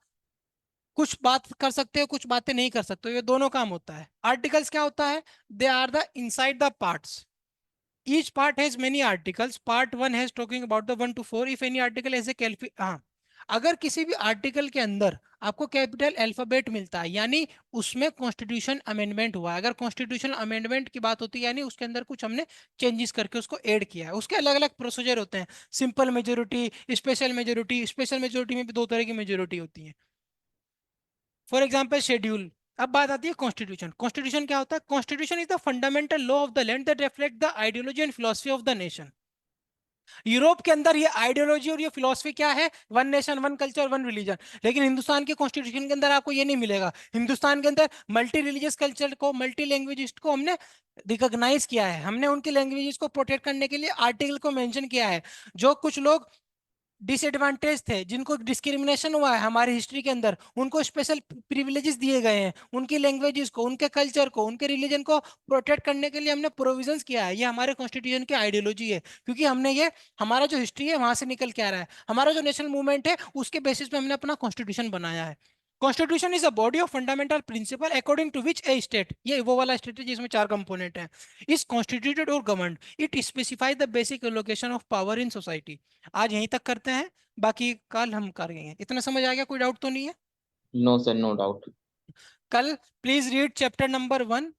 S1: कुछ बात कर सकते हो, कुछ बातें नहीं कर सकते हो, ये दोनों काम होता है। आर्टिकल्स क्या होता है? They are the inside the parts, each part has many articles, part one has talking about the one two four, if any article as a हाँ, अगर किसी भी आर्टिकल के अंदर आपको कैपिटल अल्फाबेट मिलता है यानी उसमें कॉन्स्टिट्यूशन अमेंडमेंट हुआ है। अगर कॉन्स्टिट्यूशन अमेंडमेंट की बात होती है यानी उसके अंदर कुछ हमने चेंजेस करके उसको ऐड किया है। उसके अलग अलग प्रोसीजर होते हैं, simple majority, special majority. Special majority में भी दो तरह की मेजोरिटी होती है। For example schedule. अब बात आती है कॉन्स्टिट्यूशन। कॉन्स्टिट्यूशन क्या होता है? Constitution is the fundamental law of the land that reflect the ideology and philosophy of the nation. Europe के अंदर ये आइडियोलॉजी और ये फिलोसफी क्या है? One nation, one culture, one religion. लेकिन हिंदुस्तान के कॉन्स्टिट्यूशन के अंदर आपको ये नहीं मिलेगा। हिंदुस्तान के अंदर मल्टी रिलीजियस कल्चर को, मल्टी लैंग्वेजिस्ट को हमने रिकॉग्नाइज किया है, हमने उनकी लैंग्वेजेस को प्रोटेक्ट करने के लिए आर्टिकल को मेंशन किया है। जो कुछ लोग डिसएडवांटेज थे, जिनको डिस्क्रिमिनेशन हुआ है हमारी हिस्ट्री के अंदर, उनको स्पेशल प्रिविलेजेस दिए गए हैं, उनकी लैंग्वेजेस को, उनके कल्चर को, उनके रिलीजन को प्रोटेक्ट करने के लिए हमने प्रोविजंस किया है। ये हमारे कॉन्स्टिट्यूशन की आइडियोलॉजी है, क्योंकि हमने ये, हमारा जो हिस्ट्री है वहां से निकल के आ रहा है, हमारा जो नेशनल मूवमेंट है उसके बेसिस पे हमने अपना कॉन्स्टिट्यूशन बनाया है। Constitution is a body of fundamental principle according to which a state, ये वो वाला स्टेट है जिसमें चार कंपोनेंट हैं, इज कॉन्स्टिट्यूटेड और governed. It specify the basic allocation of power in society. आज यहीं तक करते हैं, बाकी कल हम करेंगे। इतना समझ आ गया? कोई डाउट तो नहीं है?
S2: No sir, no doubt.
S1: कल please read chapter number one,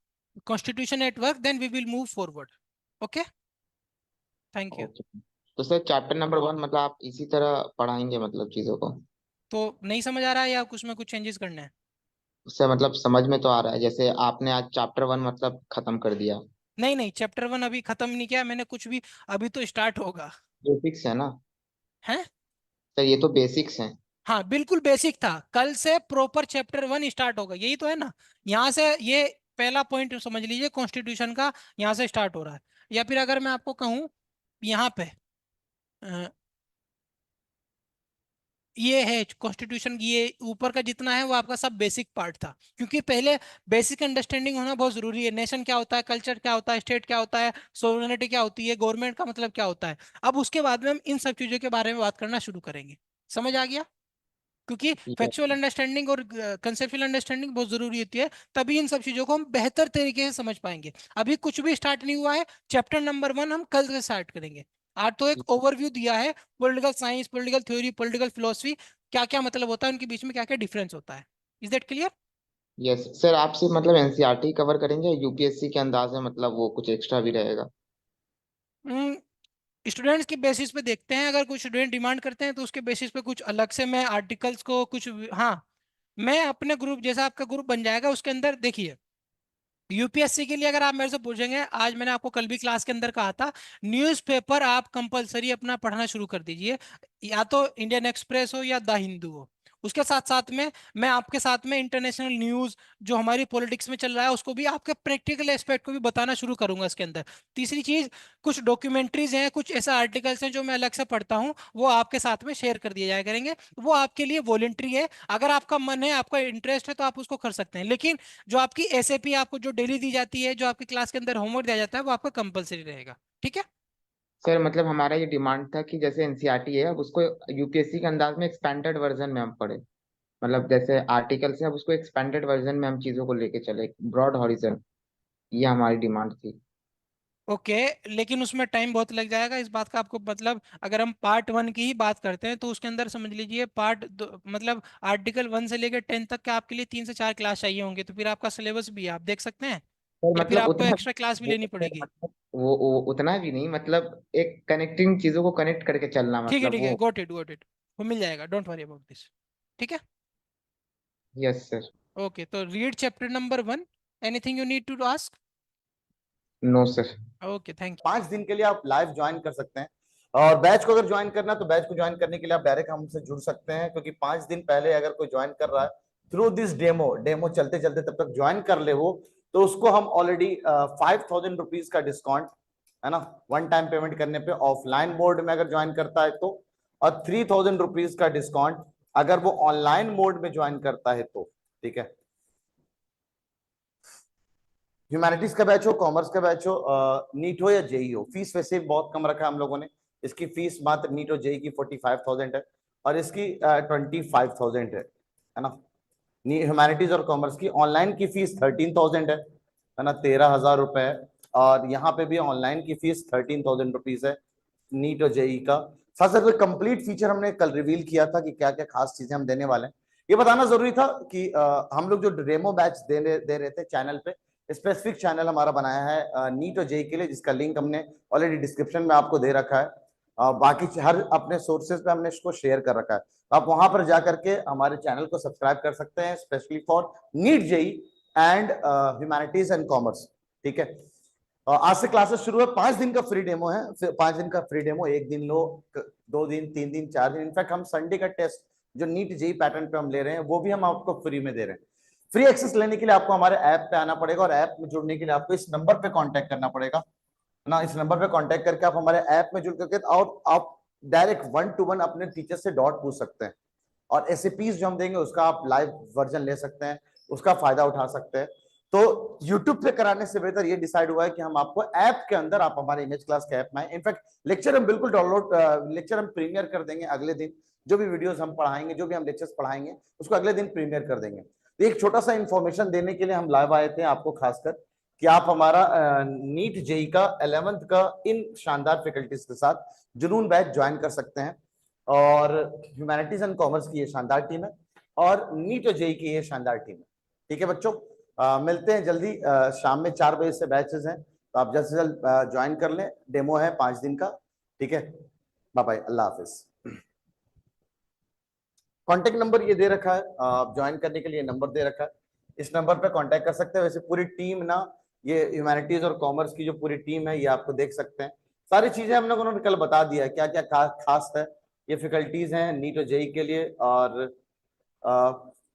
S1: constitution at work, then we will move forward. Okay, thank you.
S2: Okay. तो सर चैप्टर नंबर 1 मतलब आप इसी तरह पढ़ाएंगे मतलब चीजों को?
S1: तो नहीं समझ आ रहा है या कुछ में कुछ चेंजेस करने हैं?
S2: उससे मतलब समझ में तो आ रहा है, जैसे आपने आज चैप्टर 1 मतलब खत्म कर दिया।
S1: नहीं नहीं, चैप्टर वन अभी खत्म नहीं किया मैंने कुछ भी, अभी तो स्टार्ट होगा।
S2: बेसिक्स है ना?
S1: है?
S2: सर ये तो बेसिक्स हैं।
S1: हाँ बिल्कुल बेसिक था, कल से प्रॉपर चैप्टर वन स्टार्ट होगा, यही तो है ना। यहाँ से ये पहला पॉइंट समझ लीजिए कॉन्स्टिट्यूशन का, यहाँ से स्टार्ट हो रहा है। या फिर अगर मैं आपको कहूँ यहाँ पे, ये है कॉन्स्टिट्यूशन की, ये ऊपर का जितना है वो आपका सब बेसिक पार्ट था, क्योंकि पहले बेसिक अंडरस्टैंडिंग होना बहुत जरूरी है। नेशन क्या होता है, कल्चर क्या होता है, स्टेट क्या होता है, सोवरेनिटी क्या होती है, गवर्नमेंट का मतलब क्या होता है। अब उसके बाद में हम इन सब चीजों के बारे में बात करना शुरू करेंगे। समझ आ गया? क्योंकि
S2: ठीक है।
S1: फैक्चुअल अंडरस्टैंडिंग और कंसेप्चुअल अंडरस्टैंडिंग बहुत जरूरी होती है, तभी इन सब चीजों को हम बेहतर तरीके से समझ पाएंगे। अभी कुछ भी स्टार्ट नहीं हुआ है, चैप्टर नंबर वन हम कल से स्टार्ट करेंगे। आज तो एक ओवरव्यू दिया है, political science, political theory, political philosophy, क्या क्या मतलब होता है, उनके बीच में क्या क्या डिफरेंस होता है। Is that clear?
S2: Yes sir, आपसे मतलब एनसीईआरटी कवर करेंगे, यूपीएससी के अंदाज में मतलब वो कुछ एक्स्ट्रा भी रहेगा?
S1: स्टूडेंट्स के बेसिस पे देखते हैं, अगर कुछ स्टूडेंट डिमांड करते हैं तो उसके बेसिस पे कुछ अलग से मैं आर्टिकल्स को कुछ, हाँ, मैं अपने ग्रुप जैसा आपका ग्रुप बन जाएगा उसके अंदर देखिए। यूपीएससी के लिए अगर आप मेरे से पूछेंगे, आज मैंने आपको कल भी क्लास के अंदर कहा था, न्यूज़पेपर आप कंपलसरी अपना पढ़ना शुरू कर दीजिए, या तो इंडियन एक्सप्रेस हो या द हिंदू हो। उसके साथ साथ में मैं आपके साथ में इंटरनेशनल न्यूज़ जो हमारी पॉलिटिक्स में चल रहा है उसको भी, आपके प्रैक्टिकल एस्पेक्ट को भी बताना शुरू करूंगा इसके अंदर। तीसरी चीज, कुछ डॉक्यूमेंट्रीज हैं, कुछ ऐसा आर्टिकल्स हैं जो मैं अलग से पढ़ता हूँ, वो आपके साथ में शेयर कर दिए जाया करेंगे। वो आपके लिए वॉलेंट्री है, अगर आपका मन है, आपका इंटरेस्ट है तो आप उसको कर सकते हैं, लेकिन जो आपकी एसएपी आपको जो डेली दी जाती है, जो आपकी क्लास के अंदर होमवर्क दिया जाता है, वो आपका कंपलसरी रहेगा। ठीक है?
S2: सर मतलब हमारा ये डिमांड था कि जैसे एनसीईआरटी है अब उसको यूपीएससी के अंदाज में एक्सपेंडेड वर्जन में हम पढ़े। मतलब जैसे आर्टिकल से अब उसको एक्सपेंडेड वर्जन में हम चीजों को लेके चले, ब्रॉड हॉरिजन। ये हमारी डिमांड थी।
S1: ओके, लेकिन उसमें टाइम बहुत लग जाएगा इस बात का आपको, मतलब अगर हम पार्ट 1 की ही बात करते हैं तो उसके अंदर समझ लीजिए मतलब आर्टिकल 1 से लेकर 10 तक के आपके लिए 3 से 4 क्लास चाहिए होंगे, तो फिर आपका सिलेबस भी है, आप देख सकते हैं।
S2: सर
S1: या फिर
S2: मतलब
S1: आपको
S2: उतना
S1: एक्स्ट्रा क्लास भी
S2: वो
S1: लेनी
S2: सर
S1: पड़ेगी।
S2: मतलब वो उतना भी नहीं, मतलब एक कनेक्टिंग चीजों को कनेक्ट करके चलना,
S1: ठीक है
S2: मतलब
S1: ठीक है,
S2: वो।
S1: गोट इट गोट इट, वो मिल जाएगा, डोंट वरी अबाउट दिस। ठीक है।
S2: Yes sir.
S1: ओके, तो read chapter number 1, anything you need to ask.
S2: No sir.
S1: Okay, thank you.
S3: 5 दिन के लिए आप लाइव ज्वाइन कर सकते हैं। और बैच को अगर ज्वाइन करना है तो बैच को ज्वाइन करने के लिए आप डायरेक्ट हमसे जुड़ सकते हैं, क्योंकि 5 दिन पहले अगर कोई ज्वाइन कर रहा है थ्रू दिस डेमो, डेमो चलते चलते तब तक ज्वाइन कर ले वो, तो उसको हम ऑलरेडी 5,000 रुपीज का डिस्काउंट, है ना, वन टाइम पेमेंट करने पे ऑफलाइन मोड में अगर ज्वाइन करता है तो, और 3,000 रुपीज का डिस्काउंट अगर वो ऑनलाइन मोड में ज्वाइन करता है तो। ठीक है। ह्यूमैनिटीज का बैच हो, कॉमर्स का बैच हो, नीट हो या जेई हो, फीस वैसे बहुत कम रखा है हम लोगों ने। इसकी फीस मात्र नीट और जेई की 45,000 है, और इसकी 25,000 है ना। ह्यूमैनिटीज और कॉमर्स की ऑनलाइन की फीस 13,000 है ना, 13,000 रुपए है। और यहाँ पे भी ऑनलाइन की फीस 13,000 रुपीज है, नीट और जेई का। साथ साथ में कंप्लीट फीचर हमने कल रिवील किया था कि क्या क्या खास चीजें हम देने वाले हैं। ये बताना जरूरी था कि हम लोग जो डेमो बैच दे रहे थे चैनल पे, स्पेसिफिक चैनल हमारा बनाया है नीट और जेई के लिए, जिसका लिंक हमने ऑलरेडी डिस्क्रिप्शन में आपको दे रखा है। बाकी हर अपने सोर्सेज पे हमने इसको शेयर कर रखा है, तो आप वहां पर जाकर के हमारे चैनल को सब्सक्राइब कर सकते हैं, specially for NEET JEE and humanities and commerce. ठीक है। आज से क्लासेस शुरू है, 5 दिन का फ्री डेमो है, फिर 5 दिन का फ्री डेमो, एक दिन लो, 2 दिन, 3 दिन, 4 दिन, इनफैक्ट हम संडे का टेस्ट जो नीट जेई पैटर्न पे हम ले रहे हैं वो भी हम आपको फ्री में दे रहे हैं। फ्री एक्सेस लेने के लिए आपको हमारे ऐप पे आना पड़ेगा, और ऐप में जुड़ने के लिए आपको इस नंबर पे कांटेक्ट करना पड़ेगा ना। इस नंबर पे कांटेक्ट करके आप हमारे ऐप में जुड़ करके और आप डायरेक्ट 1-to-1 अपने टीचर से डाउट पूछ सकते हैं, और एसएपीज जो हम देंगे उसका आप लाइव वर्जन ले सकते हैं, उसका फायदा उठा सकते हैं। तो YouTube पे कराने से बेहतर ये डिसाइड हुआ है कि हम आपको ऐप के अंदर, आप हमारे इमेज क्लास के ऐप में, इनफैक्ट लेक्चर हम बिल्कुल डाउनलोड, लेक्चर हम प्रीमियर कर देंगे अगले दिन। जो भी वीडियोस हम पढ़ाएंगे, जो भी हम लेक्चर्स पढ़ाएंगे, उसको अगले दिन प्रीमियर कर देंगे। तो एक छोटा सा इंफॉर्मेशन देने के लिए हम लाइव आए थे आपको, खासकर कि आप हमारा नीट जेई का 11th का इन शानदार फैकल्टीज के साथ जुनून बैच ज्वाइन कर सकते हैं। और ह्यूमैनिटीज एंड कॉमर्स की ये शानदार टीम है, और नीट और जेई की ये शानदार टीम है। ठीक है बच्चों, मिलते हैं जल्दी। शाम में 4 बजे से बैचेस हैं, तो आप जल्द से जल्द ज्वाइन कर लें, डेमो है 5 दिन का। ठीक है, बाय बाय, अल्लाह हाफिज। कांटेक्ट नंबर ये दे रखा है, आप ज्वाइन करने के लिए नंबर दे रखा है, इस नंबर पे कांटेक्ट कर सकते हैं। वैसे पूरी टीम ना, ये ह्यूमैनिटीज और कॉमर्स की जो पूरी टीम है ये आपको देख सकते हैं, सारी चीजें हम लोगों ने कल बता दिया है क्या क्या खास है। ये फैकल्टीज हैं नीट और जेई के लिए, और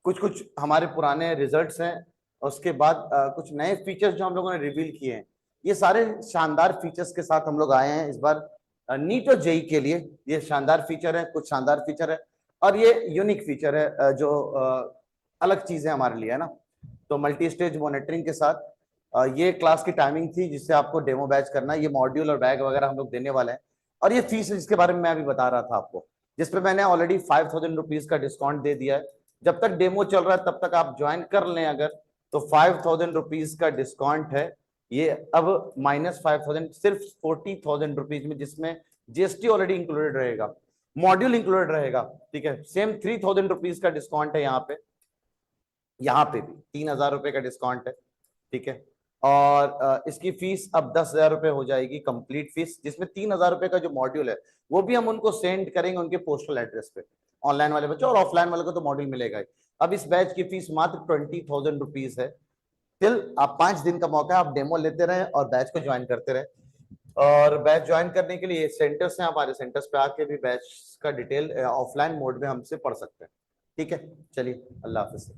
S3: कुछ कुछ हमारे पुराने रिजल्ट्स हैं, उसके बाद कुछ नए फीचर्स जो हम लोगों ने रिवील किए हैं। ये सारे शानदार फीचर्स के साथ हम लोग आए हैं इस बार नीट और जेई के लिए। ये शानदार फीचर है, कुछ शानदार फीचर है, और ये यूनिक फीचर है, जो अलग चीज है हमारे लिए, है ना। तो मल्टी स्टेज मॉनिटरिंग के साथ ये क्लास की टाइमिंग थी जिससे आपको डेमो बैच करना है। ये मॉड्यूल और बैग वगैरह हम लोग देने वाले हैं, और ये फीस है जिसके बारे में मैं अभी बता रहा था आपको, जिसपे मैंने ऑलरेडी 5,000 रुपीज का डिस्काउंट दे दिया है। जब तक डेमो चल रहा है तब तक आप ज्वाइन कर लें अगर, तो 5,000 रुपीज का डिस्काउंट है ये, अब -5,000, सिर्फ 40,000 रुपीज में, जिसमें जीएसटी ऑलरेडी इंक्लूडेड रहेगा, मॉड्यूल इंक्लूडेड रहेगा। ठीक है, सेम 3,000 रुपीज का डिस्काउंट है यहाँ पे, यहाँ पे भी 3,000 रुपए का डिस्काउंट है। ठीक है, और इसकी फीस अब 10,000 रुपए हो जाएगी, कंप्लीट फीस, जिसमें 3,000 रुपए का जो मॉड्यूल है वो भी हम उनको सेंड करेंगे उनके पोस्टल एड्रेस पे, ऑनलाइन वाले बच्चों, और ऑफलाइन वाले को तो मॉड्यूल मिलेगा ही। अब इस बैच की फीस मात्र 20,000 रुपीज है। टिल आप 5 दिन का मौका है, आप डेमो लेते रहे और बैच को ज्वाइन करते रहे। और बैच ज्वाइन करने के लिए सेंटर्स हैं, हमारे सेंटर्स पे आके भी बैच का डिटेल ऑफलाइन मोड में हमसे पढ़ सकते हैं। ठीक है, चलिए, अल्लाह हाफिज।